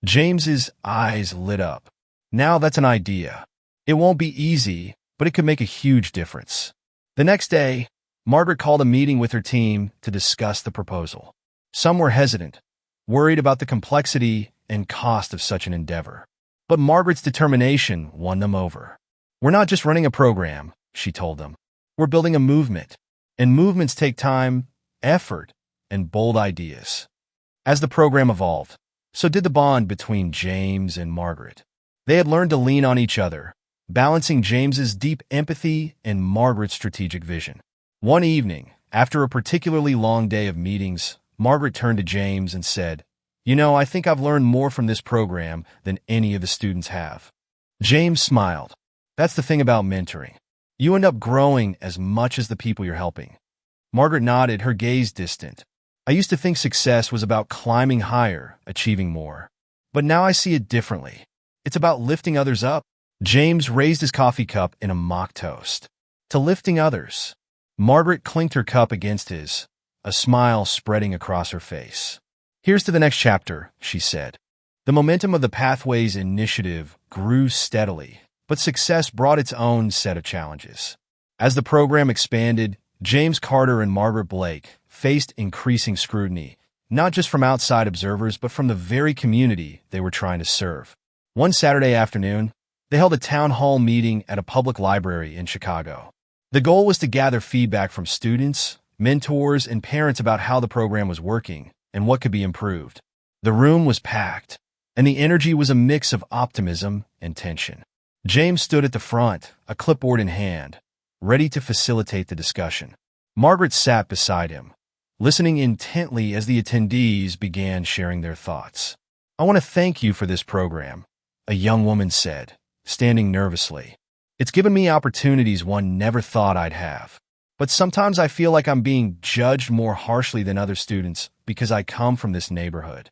James's eyes lit up. "Now that's an idea. It won't be easy, but it could make a huge difference." The next day, Margaret called a meeting with her team to discuss the proposal. Some were hesitant, worried about the complexity and cost of such an endeavor. But Margaret's determination won them over. "We're not just running a program," she told them. "We're building a movement. And movements take time, effort, and bold ideas." As the program evolved, so did the bond between James and Margaret. They had learned to lean on each other, balancing James's deep empathy and Margaret's strategic vision. One evening, after a particularly long day of meetings, Margaret turned to James and said, "You know, I think I've learned more from this program than any of the students have." James smiled. "That's the thing about mentoring. You end up growing as much as the people you're helping." Margaret nodded, her gaze distant. I used to think success was about climbing higher, achieving more. But now I see it differently. It's about lifting others up. James raised his coffee cup in a mock toast to lifting others. Margaret clinked her cup against his, a smile spreading across her face. Here's to the next chapter, she said. The momentum of the Pathways initiative grew steadily, but success brought its own set of challenges. As the program expanded, James Carter and Margaret Blake faced increasing scrutiny, not just from outside observers, but from the very community they were trying to serve. One Saturday afternoon, they held a town hall meeting at a public library in Chicago. The goal was to gather feedback from students, mentors, and parents about how the program was working and what could be improved. The room was packed, and the energy was a mix of optimism and tension. James stood at the front, a clipboard in hand, ready to facilitate the discussion. Margaret sat beside him, listening intently as the attendees began sharing their thoughts. "I want to thank you for this program," a young woman said, standing nervously. "It's given me opportunities one never thought I'd have. But sometimes I feel like I'm being judged more harshly than other students because I come from this neighborhood."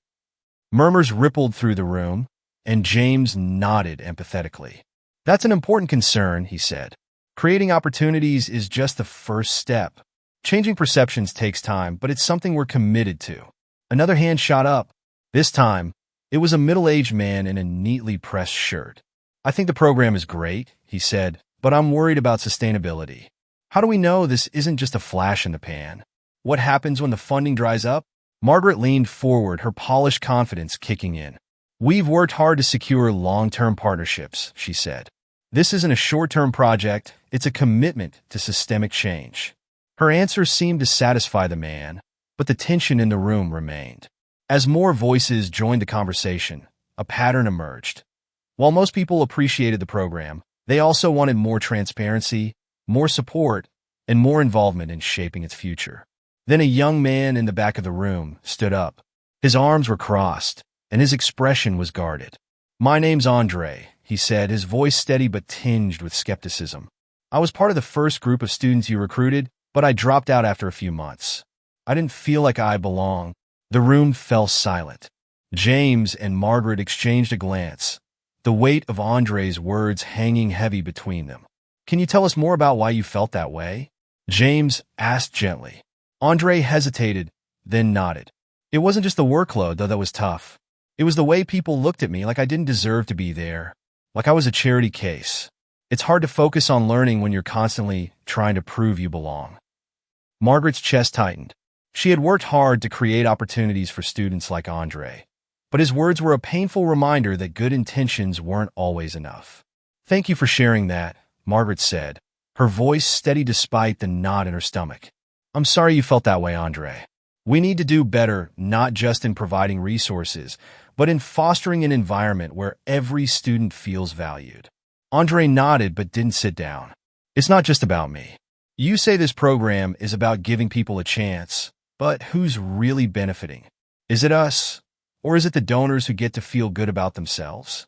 Murmurs rippled through the room, and James nodded empathetically. "That's an important concern," he said. "Creating opportunities is just the first step. Changing perceptions takes time, but it's something we're committed to." Another hand shot up. This time, it was a middle-aged man in a neatly pressed shirt. "I think the program is great," he said, "but I'm worried about sustainability. How do we know this isn't just a flash in the pan? What happens when the funding dries up?" Margaret leaned forward, her polished confidence kicking in. "We've worked hard to secure long-term partnerships," she said. "This isn't a short-term project, it's a commitment to systemic change." Her answer seemed to satisfy the man, but the tension in the room remained. As more voices joined the conversation, a pattern emerged. While most people appreciated the program, they also wanted more transparency, more support, and more involvement in shaping its future. Then a young man in the back of the room stood up. His arms were crossed, and his expression was guarded. "My name's Andre," he said, his voice steady but tinged with skepticism. "I was part of the first group of students you recruited, but I dropped out after a few months. I didn't feel like I belonged." The room fell silent. James and Margaret exchanged a glance, the weight of Andre's words hanging heavy between them. "Can you tell us more about why you felt that way?" James asked gently. Andre hesitated, then nodded. "It wasn't just the workload, though that was tough. It was the way people looked at me, like I didn't deserve to be there, like I was a charity case. It's hard to focus on learning when you're constantly trying to prove you belong." Margaret's chest tightened. She had worked hard to create opportunities for students like Andre, but his words were a painful reminder that good intentions weren't always enough. "Thank you for sharing that," Margaret said, her voice steady despite the knot in her stomach. "I'm sorry you felt that way, Andre. We need to do better, not just in providing resources, but in fostering an environment where every student feels valued." Andre nodded but didn't sit down. "It's not just about me. You say this program is about giving people a chance, but who's really benefiting? Is it us, or is it the donors who get to feel good about themselves?"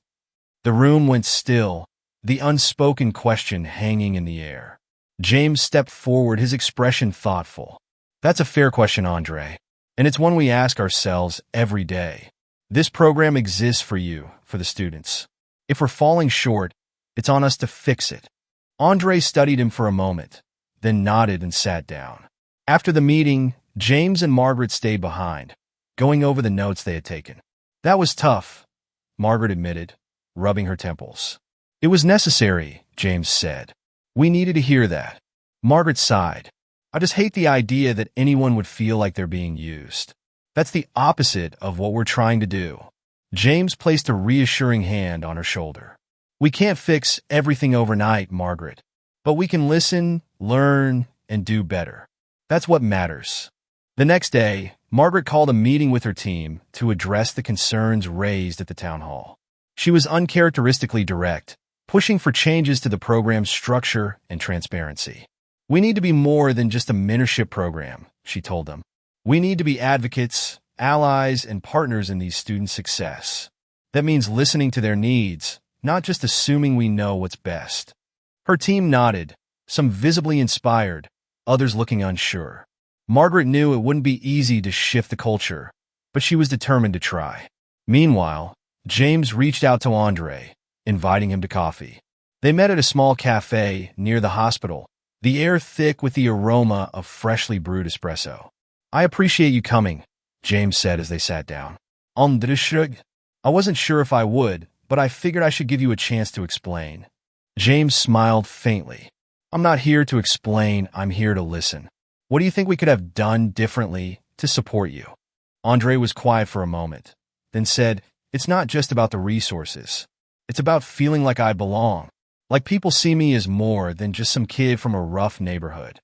The room went still, the unspoken question hanging in the air. James stepped forward, his expression thoughtful. "That's a fair question, Andre, and it's one we ask ourselves every day. This program exists for you, for the students. If we're falling short, it's on us to fix it." Andre studied him for a moment, then nodded and sat down. After the meeting, James and Margaret stayed behind, going over the notes they had taken. "That was tough," Margaret admitted, rubbing her temples. "It was necessary," James said. "We needed to hear that." Margaret sighed. "I just hate the idea that anyone would feel like they're being used. That's the opposite of what we're trying to do." James placed a reassuring hand on her shoulder. "We can't fix everything overnight, Margaret, but we can listen, learn, and do better. That's what matters." The next day, Margaret called a meeting with her team to address the concerns raised at the town hall. She was uncharacteristically direct, pushing for changes to the program's structure and transparency. "We need to be more than just a mentorship program," she told them. "We need to be advocates, allies, and partners in these students' success. That means listening to their needs, not just assuming we know what's best." Her team nodded, some visibly inspired, others looking unsure. Margaret knew it wouldn't be easy to shift the culture, but she was determined to try. Meanwhile, James reached out to Andre, inviting him to coffee. They met at a small cafe near the hospital, the air thick with the aroma of freshly brewed espresso. "I appreciate you coming," James said as they sat down. Andre shrugged. "I wasn't sure if I would, but I figured I should give you a chance to explain." James smiled faintly. "I'm not here to explain, I'm here to listen. What do you think we could have done differently to support you?" Andre was quiet for a moment, then said, "It's not just about the resources. It's about feeling like I belong, like people see me as more than just some kid from a rough neighborhood."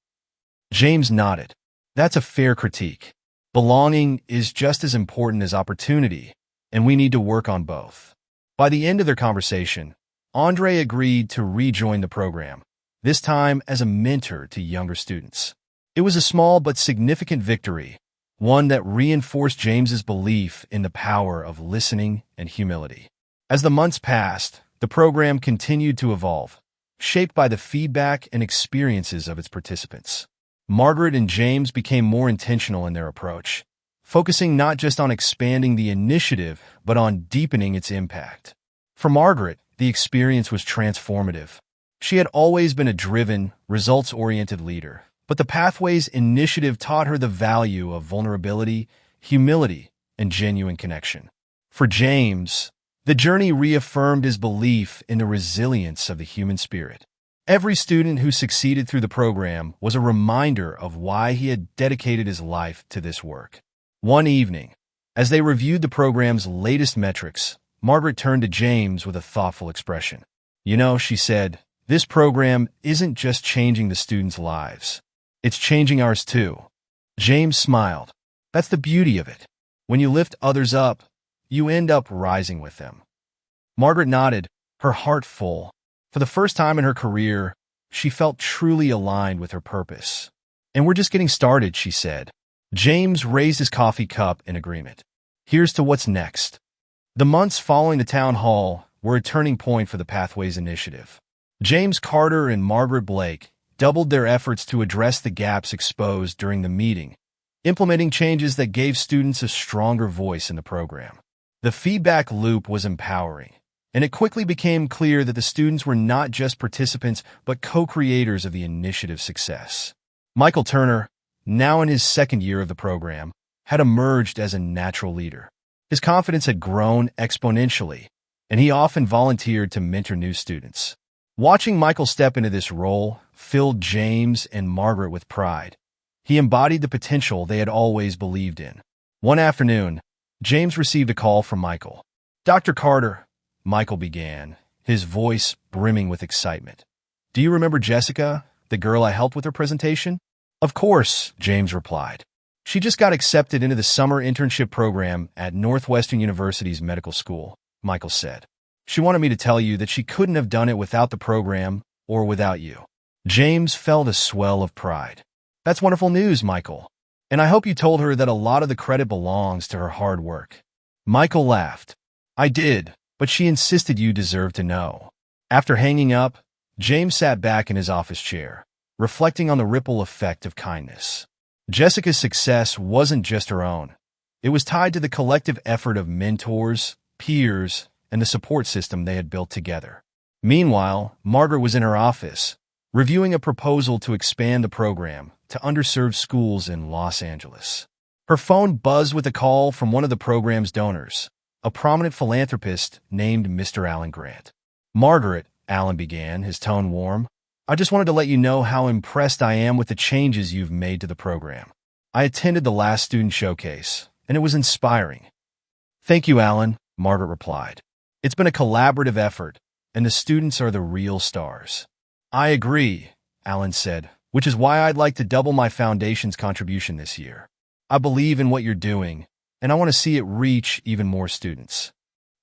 James nodded. "That's a fair critique. Belonging is just as important as opportunity, and we need to work on both." By the end of their conversation, Andre agreed to rejoin the program, this time as a mentor to younger students. It was a small but significant victory, one that reinforced James's belief in the power of listening and humility. As the months passed, the program continued to evolve, shaped by the feedback and experiences of its participants. Margaret and James became more intentional in their approach, focusing not just on expanding the initiative, but on deepening its impact. For Margaret, the experience was transformative. She had always been a driven, results-oriented leader, but the Pathways initiative taught her the value of vulnerability, humility, and genuine connection. For James, the journey reaffirmed his belief in the resilience of the human spirit. Every student who succeeded through the program was a reminder of why he had dedicated his life to this work. One evening, as they reviewed the program's latest metrics, Margaret turned to James with a thoughtful expression. "You know," she said, "this program isn't just changing the students' lives. It's changing ours too." James smiled. "That's the beauty of it. When you lift others up, you end up rising with them." Margaret nodded, her heart full. For the first time in her career, she felt truly aligned with her purpose. "And we're just getting started," she said. James raised his coffee cup in agreement. "Here's to what's next." The months following the town hall were a turning point for the Pathways initiative. James Carter and Margaret Blake doubled their efforts to address the gaps exposed during the meeting, implementing changes that gave students a stronger voice in the program. The feedback loop was empowering, and it quickly became clear that the students were not just participants but co-creators of the initiative's success. Michael Turner, now in his second year of the program, had emerged as a natural leader. His confidence had grown exponentially, and he often volunteered to mentor new students. Watching Michael step into this role filled James and Margaret with pride. He embodied the potential they had always believed in. One afternoon, James received a call from Michael. "Dr. Carter," Michael began, his voice brimming with excitement. "Do you remember Jessica, the girl I helped with her presentation?" "Of course," James replied. "She just got accepted into the summer internship program at Northwestern University's medical school," Michael said. "She wanted me to tell you that she couldn't have done it without the program or without you." James felt a swell of pride. "That's wonderful news, Michael. And I hope you told her that a lot of the credit belongs to her hard work." Michael laughed. "I did, but she insisted you deserved to know." After hanging up, James sat back in his office chair, reflecting on the ripple effect of kindness. Jessica's success wasn't just her own. It was tied to the collective effort of mentors, peers, and the support system they had built together. Meanwhile, Margaret was in her office, reviewing a proposal to expand the program to underserved schools in Los Angeles. Her phone buzzed with a call from one of the program's donors, a prominent philanthropist named Mr. Alan Grant. "Margaret," Alan began, his tone warm, "I just wanted to let you know how impressed I am with the changes you've made to the program. I attended the last student showcase, and it was inspiring." "Thank you, Alan," Margaret replied. "It's been a collaborative effort, and the students are the real stars." "I agree," Alan said, "which is why I'd like to double my foundation's contribution this year. I believe in what you're doing, and I want to see it reach even more students."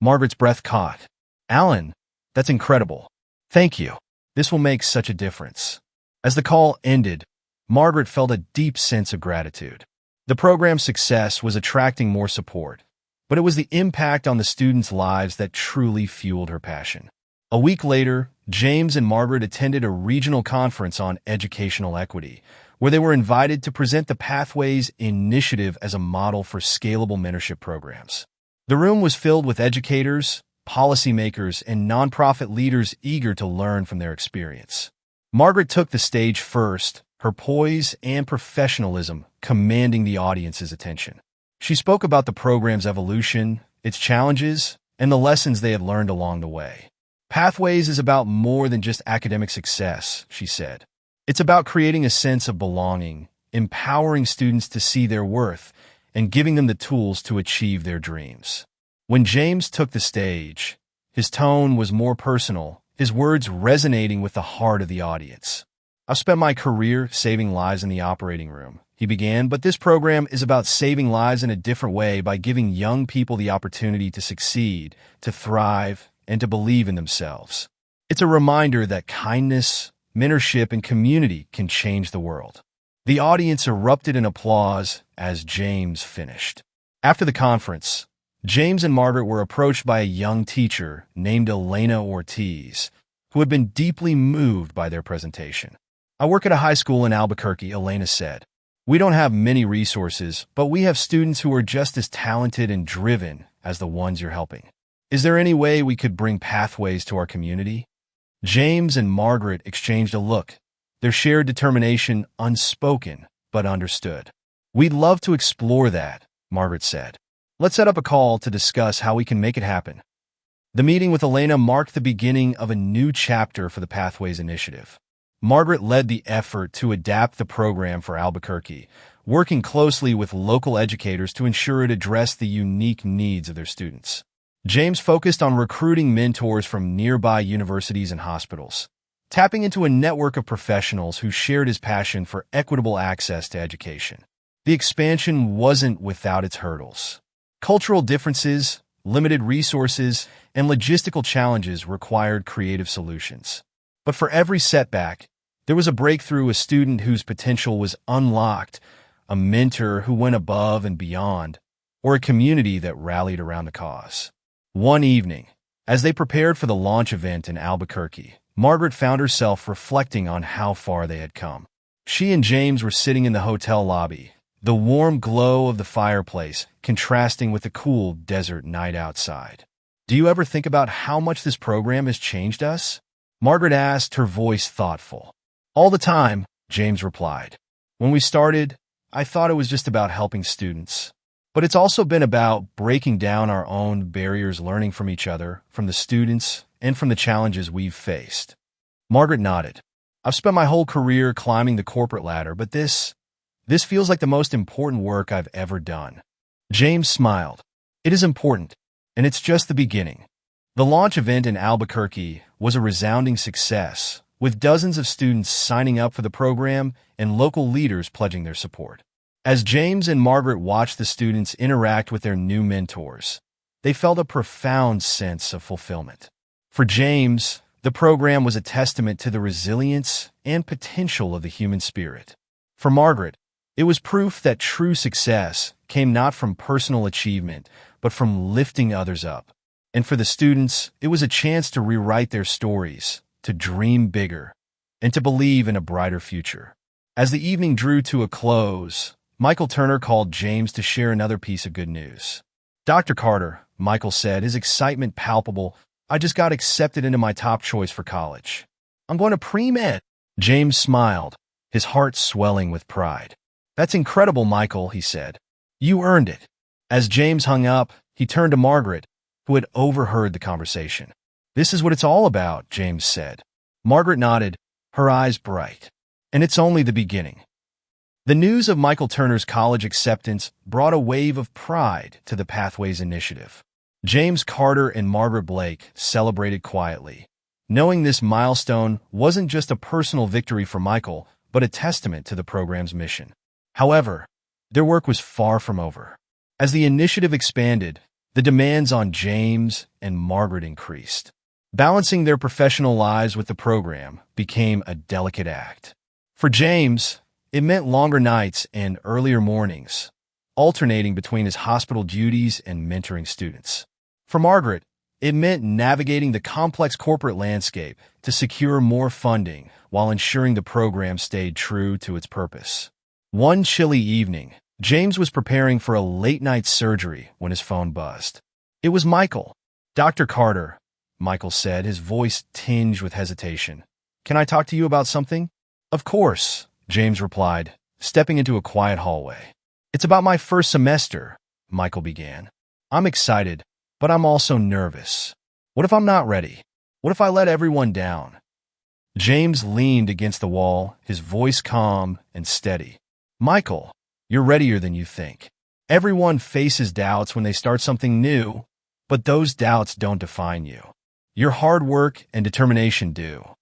Margaret's breath caught. "Alan, that's incredible. Thank you. This will make such a difference." As the call ended, Margaret felt a deep sense of gratitude. The program's success was attracting more support, but it was the impact on the students' lives that truly fueled her passion. A week later, James and Margaret attended a regional conference on educational equity, where they were invited to present the Pathways initiative as a model for scalable mentorship programs. The room was filled with educators, policymakers, and nonprofit leaders eager to learn from their experience. Margaret took the stage first, her poise and professionalism commanding the audience's attention. She spoke about the program's evolution, its challenges, and the lessons they had learned along the way. Pathways is about more than just academic success, she said. It's about creating a sense of belonging, empowering students to see their worth, and giving them the tools to achieve their dreams. When James took the stage, his tone was more personal, his words resonating with the heart of the audience. I've spent my career saving lives in the operating room, he began, but this program is about saving lives in a different way by giving young people the opportunity to succeed, to thrive, and to believe in themselves. It's a reminder that kindness, mentorship, and community can change the world. The audience erupted in applause as James finished. After the conference, James and Margaret were approached by a young teacher named Elena Ortiz, who had been deeply moved by their presentation. I work at a high school in Albuquerque, Elena said. We don't have many resources, but we have students who are just as talented and driven as the ones you're helping. Is there any way we could bring Pathways to our community? James and Margaret exchanged a look, their shared determination unspoken but understood. We'd love to explore that, Margaret said. Let's set up a call to discuss how we can make it happen. The meeting with Elena marked the beginning of a new chapter for the Pathways initiative. Margaret led the effort to adapt the program for Albuquerque, working closely with local educators to ensure it addressed the unique needs of their students. James focused on recruiting mentors from nearby universities and hospitals, tapping into a network of professionals who shared his passion for equitable access to education. The expansion wasn't without its hurdles. Cultural differences, limited resources, and logistical challenges required creative solutions. But for every setback, there was a breakthrough, a student whose potential was unlocked, a mentor who went above and beyond, or a community that rallied around the cause. One evening, as they prepared for the launch event in Albuquerque, Margaret found herself reflecting on how far they had come. She and James were sitting in the hotel lobby, the warm glow of the fireplace contrasting with the cool desert night outside. Do you ever think about how much this program has changed us? Margaret asked, her voice thoughtful. All the time, James replied. When we started, I thought it was just about helping students. But it's also been about breaking down our own barriers, learning from each other, from the students, and from the challenges we've faced. Margaret nodded. I've spent my whole career climbing the corporate ladder, but this feels like the most important work I've ever done. James smiled. It is important, and it's just the beginning. The launch event in Albuquerque was a resounding success, with dozens of students signing up for the program and local leaders pledging their support. As James and Margaret watched the students interact with their new mentors, they felt a profound sense of fulfillment. For James, the program was a testament to the resilience and potential of the human spirit. For Margaret, it was proof that true success came not from personal achievement, but from lifting others up. And for the students, it was a chance to rewrite their stories, to dream bigger, and to believe in a brighter future. As the evening drew to a close, Michael Turner called James to share another piece of good news. Dr. Carter, Michael said, his excitement palpable, I just got accepted into my top choice for college. I'm going to pre-med. James smiled, his heart swelling with pride. That's incredible, Michael, he said. You earned it. As James hung up, he turned to Margaret, who had overheard the conversation. This is what it's all about, James said. Margaret nodded, her eyes bright. And it's only the beginning. The news of Michael Turner's college acceptance brought a wave of pride to the Pathways initiative. James Carter and Margaret Blake celebrated quietly, knowing this milestone wasn't just a personal victory for Michael, but a testament to the program's mission. However, their work was far from over. As the initiative expanded, the demands on James and Margaret increased. Balancing their professional lives with the program became a delicate act. For James, it meant longer nights and earlier mornings, alternating between his hospital duties and mentoring students. For Margaret, It meant navigating the complex corporate landscape to secure more funding while ensuring the program stayed true to its purpose. One chilly evening, James was preparing for a late-night surgery when his phone buzzed. It was Michael. "Dr. Carter," Michael said, his voice tinged with hesitation. "Can I talk to you about something?" "Of course," James replied, stepping into a quiet hallway. "It's about my first semester," Michael began. "I'm excited, but I'm also nervous. What if I'm not ready? What if I let everyone down?" James leaned against the wall, his voice calm and steady. "Michael, you're readier than you think. Everyone faces doubts when they start something new, but those doubts don't define you. Your hard work and determination do."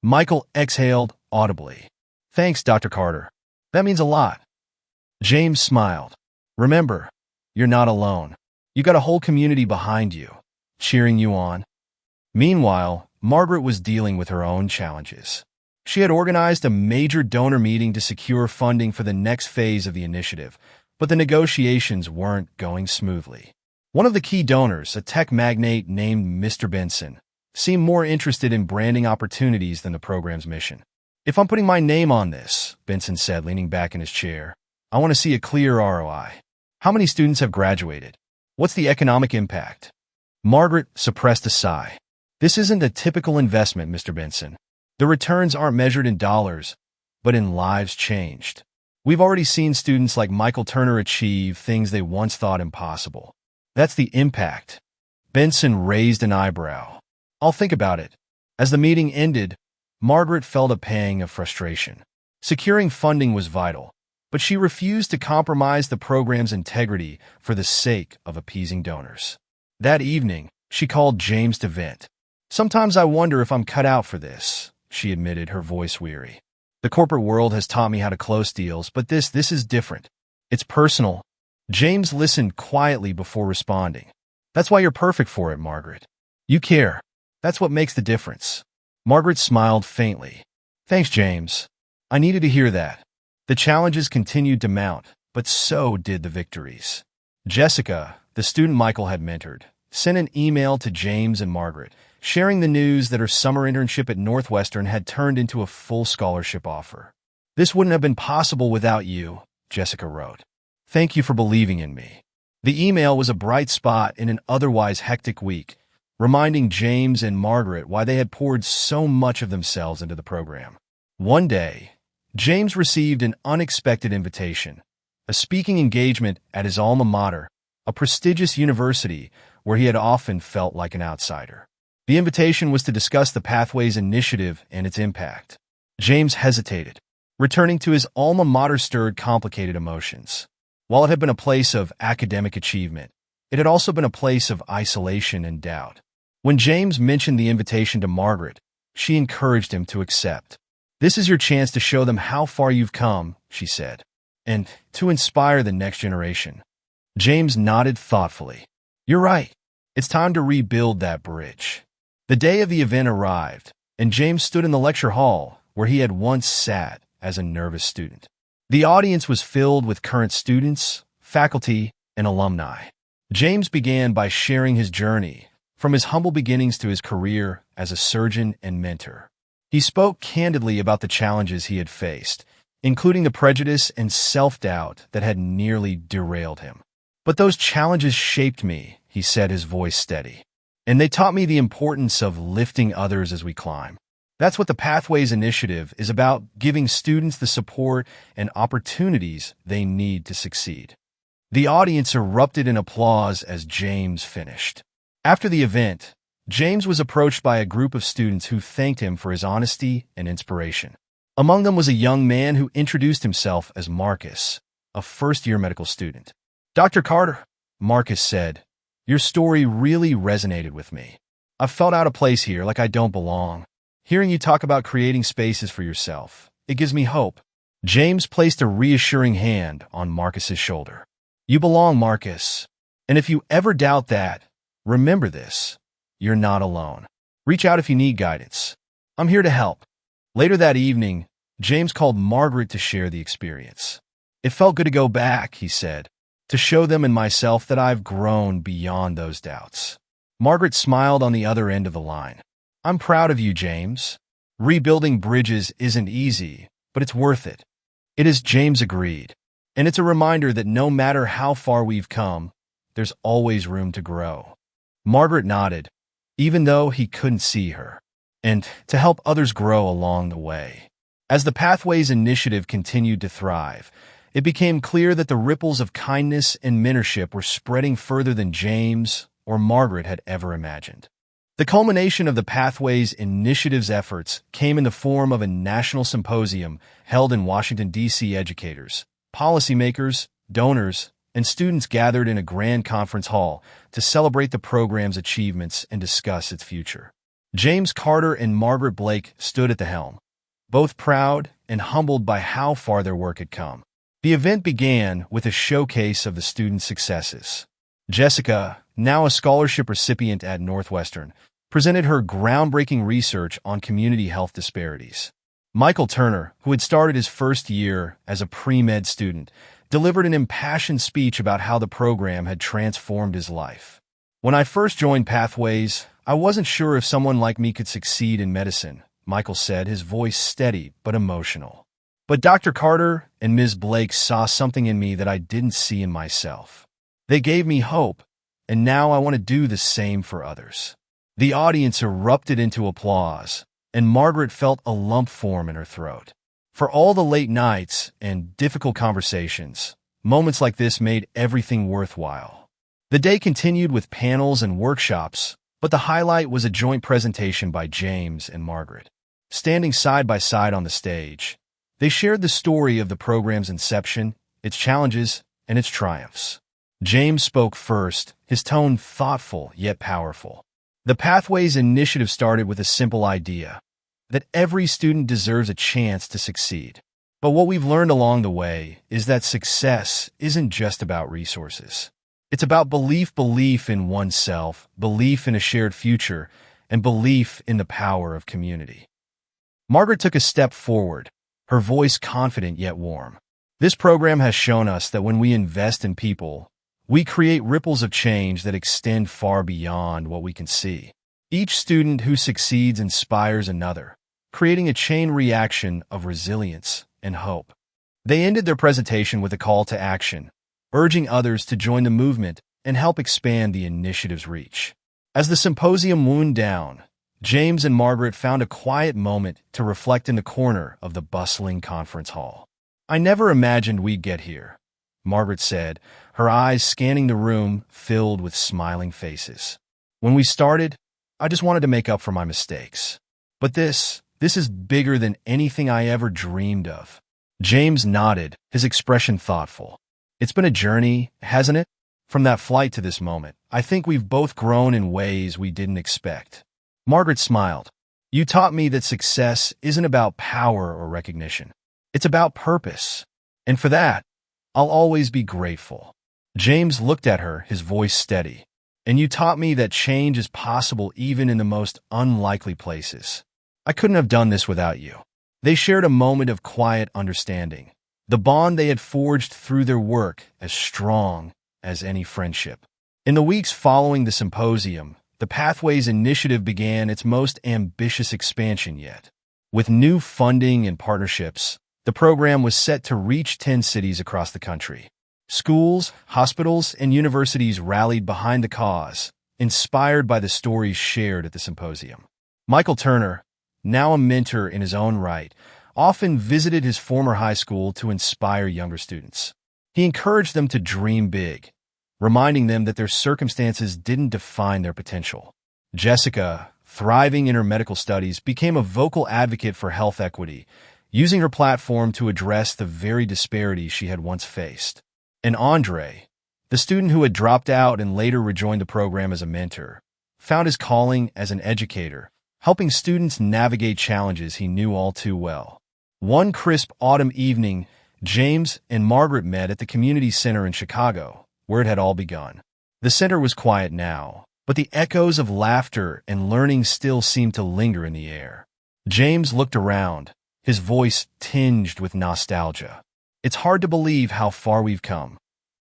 Michael exhaled audibly. "Thanks, Dr. Carter. That means a lot." James smiled. "Remember, you're not alone. You got a whole community behind you, cheering you on." Meanwhile, Margaret was dealing with her own challenges. She had organized a major donor meeting to secure funding for the next phase of the initiative, but the negotiations weren't going smoothly. One of the key donors, a tech magnate named Mr. Benson, seemed more interested in branding opportunities than the program's mission. "If I'm putting my name on this," Benson said, leaning back in his chair, "I want to see a clear ROI. How many students have graduated? What's the economic impact?" Margaret suppressed a sigh. "This isn't a typical investment, Mr. Benson. The returns aren't measured in dollars, but in lives changed. We've already seen students like Michael Turner achieve things they once thought impossible. That's the impact." Benson raised an eyebrow. "I'll think about it." As the meeting ended, Margaret felt a pang of frustration. Securing funding was vital, but she refused to compromise the program's integrity for the sake of appeasing donors. That evening, she called James to vent. "Sometimes I wonder if I'm cut out for this," she admitted, her voice weary. "The corporate world has taught me how to close deals, but this is different. It's personal." James listened quietly before responding. "That's why you're perfect for it, Margaret. You care. That's what makes the difference." Margaret smiled faintly. "Thanks, James. I needed to hear that." The challenges continued to mount, but so did the victories. Jessica, the student Michael had mentored, sent an email to James and Margaret, sharing the news that her summer internship at Northwestern had turned into a full scholarship offer. "This wouldn't have been possible without you," Jessica wrote. "Thank you for believing in me." The email was a bright spot in an otherwise hectic week, reminding James and Margaret why they had poured so much of themselves into the program. One day, James received an unexpected invitation, a speaking engagement at his alma mater, a prestigious university where he had often felt like an outsider. The invitation was to discuss the Pathways Initiative and its impact. James hesitated. Returning to his alma mater stirred complicated emotions. While it had been a place of academic achievement, it had also been a place of isolation and doubt. When James mentioned the invitation to Margaret, she encouraged him to accept. "This is your chance to show them how far you've come," she said, "and to inspire the next generation." James nodded thoughtfully. "You're right. It's time to rebuild that bridge." The day of the event arrived, and James stood in the lecture hall where he had once sat as a nervous student. The audience was filled with current students, faculty, and alumni. James began by sharing his journey, from his humble beginnings to his career as a surgeon and mentor. He spoke candidly about the challenges he had faced, including the prejudice and self-doubt that had nearly derailed him. "But those challenges shaped me," he said, his voice steady. "And they taught me the importance of lifting others as we climb. That's what the Pathways Initiative is about, giving students the support and opportunities they need to succeed." The audience erupted in applause as James finished. After the event, James was approached by a group of students who thanked him for his honesty and inspiration. Among them was a young man who introduced himself as Marcus, a first-year medical student. "Dr. Carter," Marcus said, "your story really resonated with me. I've felt out of place here, like I don't belong. Hearing you talk about creating spaces for yourself, it gives me hope." James placed a reassuring hand on Marcus's shoulder. "You belong, Marcus. And if you ever doubt that, remember this. You're not alone. Reach out if you need guidance. I'm here to help." Later that evening, James called Margaret to share the experience. "It felt good to go back," he said, "to show them and myself that I've grown beyond those doubts." Margaret smiled on the other end of the line. I'm proud of you, James. Rebuilding bridges isn't easy, but it's worth it. It is, James agreed. And it's a reminder that no matter how far we've come, there's always room to grow. Margaret nodded, even though he couldn't see her, and to help others grow along the way. As the Pathways initiative continued to thrive, it became clear that the ripples of kindness and mentorship were spreading further than James or Margaret had ever imagined. The culmination of the Pathways initiative's efforts came in the form of a national symposium held in Washington, D.C. Educators, policymakers, donors, and students gathered in a grand conference hall to celebrate the program's achievements and discuss its future. James Carter and Margaret Blake stood at the helm, both proud and humbled by how far their work had come. The event began with a showcase of the students' successes. Jessica, now a scholarship recipient at Northwestern, presented her groundbreaking research on community health disparities. Michael Turner, who had started his first year as a pre-med student, delivered an impassioned speech about how the program had transformed his life. When I first joined Pathways, I wasn't sure if someone like me could succeed in medicine, Michael said, his voice steady but emotional. But Dr. Carter and Ms. Blake saw something in me that I didn't see in myself. They gave me hope, and now I want to do the same for others. The audience erupted into applause, and Margaret felt a lump form in her throat. For all the late nights and difficult conversations, moments like this made everything worthwhile. The day continued with panels and workshops, but the highlight was a joint presentation by James and Margaret. Standing side by side on the stage, they shared the story of the program's inception, its challenges, and its triumphs. James spoke first, his tone thoughtful yet powerful. The Pathways initiative started with a simple idea, that every student deserves a chance to succeed. But what we've learned along the way is that success isn't just about resources. It's about belief in oneself, belief in a shared future, and belief in the power of community. Margaret took a step forward, her voice confident yet warm. This program has shown us that when we invest in people, we create ripples of change that extend far beyond what we can see. Each student who succeeds inspires another, creating a chain reaction of resilience and hope. They ended their presentation with a call to action, urging others to join the movement and help expand the initiative's reach. As the symposium wound down, James and Margaret found a quiet moment to reflect in the corner of the bustling conference hall. I never imagined we'd get here, Margaret said, her eyes scanning the room filled with smiling faces. When we started, I just wanted to make up for my mistakes. But this is bigger than anything I ever dreamed of. James nodded, his expression thoughtful. It's been a journey, hasn't it? From that flight to this moment, I think we've both grown in ways we didn't expect. Margaret smiled. You taught me that success isn't about power or recognition. It's about purpose. And for that, I'll always be grateful. James looked at her, his voice steady. And you taught me that change is possible even in the most unlikely places. I couldn't have done this without you. They shared a moment of quiet understanding, the bond they had forged through their work as strong as any friendship. In the weeks following the symposium, the Pathways initiative began its most ambitious expansion yet. With new funding and partnerships, the program was set to reach 10 cities across the country. Schools, hospitals, and universities rallied behind the cause, inspired by the stories shared at the symposium. Michael Turner, now a mentor in his own right, often visited his former high school to inspire younger students. He encouraged them to dream big, reminding them that their circumstances didn't define their potential. Jessica, thriving in her medical studies, became a vocal advocate for health equity, using her platform to address the very disparities she had once faced. And Andre, the student who had dropped out and later rejoined the program as a mentor, found his calling as an educator, helping students navigate challenges he knew all too well. One crisp autumn evening, James and Margaret met at the community center in Chicago, where it had all begun. The center was quiet now, but the echoes of laughter and learning still seemed to linger in the air. James looked around, his voice tinged with nostalgia. It's hard to believe how far we've come.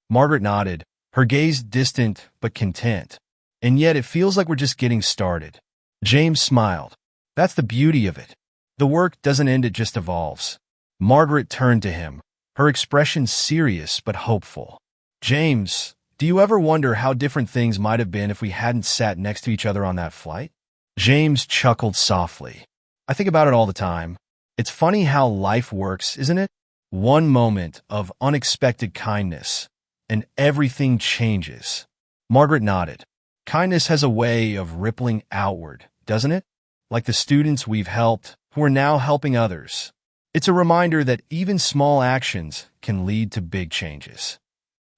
Margaret nodded, her gaze distant but content. And yet it feels like we're just getting started. James smiled. That's the beauty of it. The work doesn't end, it just evolves. Margaret turned to him, her expression serious but hopeful. James, do you ever wonder how different things might have been if we hadn't sat next to each other on that flight? James chuckled softly. I think about it all the time. It's funny how life works, isn't it? One moment of unexpected kindness, and everything changes. Margaret nodded. Kindness has a way of rippling outward, doesn't it? Like the students we've helped, who are now helping others. It's a reminder that even small actions can lead to big changes.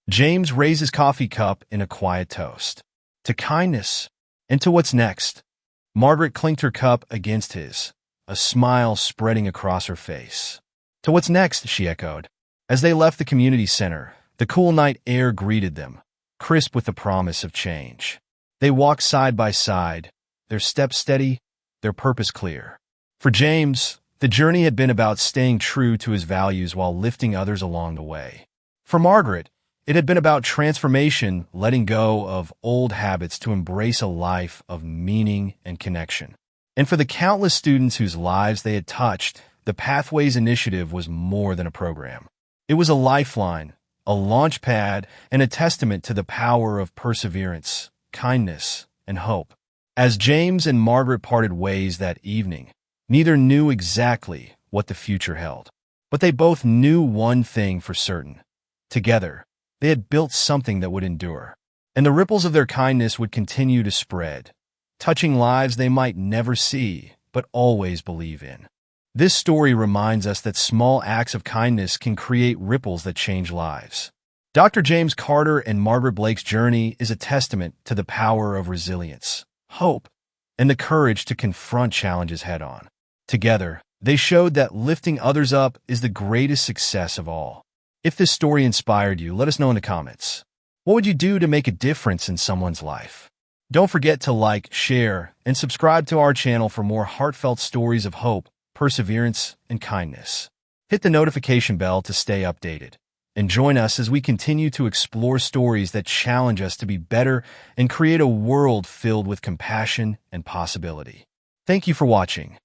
James raised his coffee cup in a quiet toast. To kindness, and to what's next. Margaret clinked her cup against his, a smile spreading across her face. To what's next, she echoed. As they left the community center, the cool night air greeted them, crisp with the promise of change. They walked side by side, their steps steady, their purpose clear. For James, the journey had been about staying true to his values while lifting others along the way. For Margaret, it had been about transformation, letting go of old habits to embrace a life of meaning and connection. And for the countless students whose lives they had touched, the Pathways Initiative was more than a program. It was a lifeline, a launch pad, and a testament to the power of perseverance, kindness, and hope. As James and Margaret parted ways that evening, neither knew exactly what the future held. But they both knew one thing for certain. Together, they had built something that would endure. And the ripples of their kindness would continue to spread, touching lives they might never see, but always believe in. This story reminds us that small acts of kindness can create ripples that change lives. Dr. James Carter and Margaret Blake's journey is a testament to the power of resilience, hope, and the courage to confront challenges head-on. Together, they showed that lifting others up is the greatest success of all. If this story inspired you, let us know in the comments. What would you do to make a difference in someone's life? Don't forget to like, share, and subscribe to our channel for more heartfelt stories of hope, perseverance, and kindness. Hit the notification bell to stay updated. And join us as we continue to explore stories that challenge us to be better and create a world filled with compassion and possibility. Thank you for watching.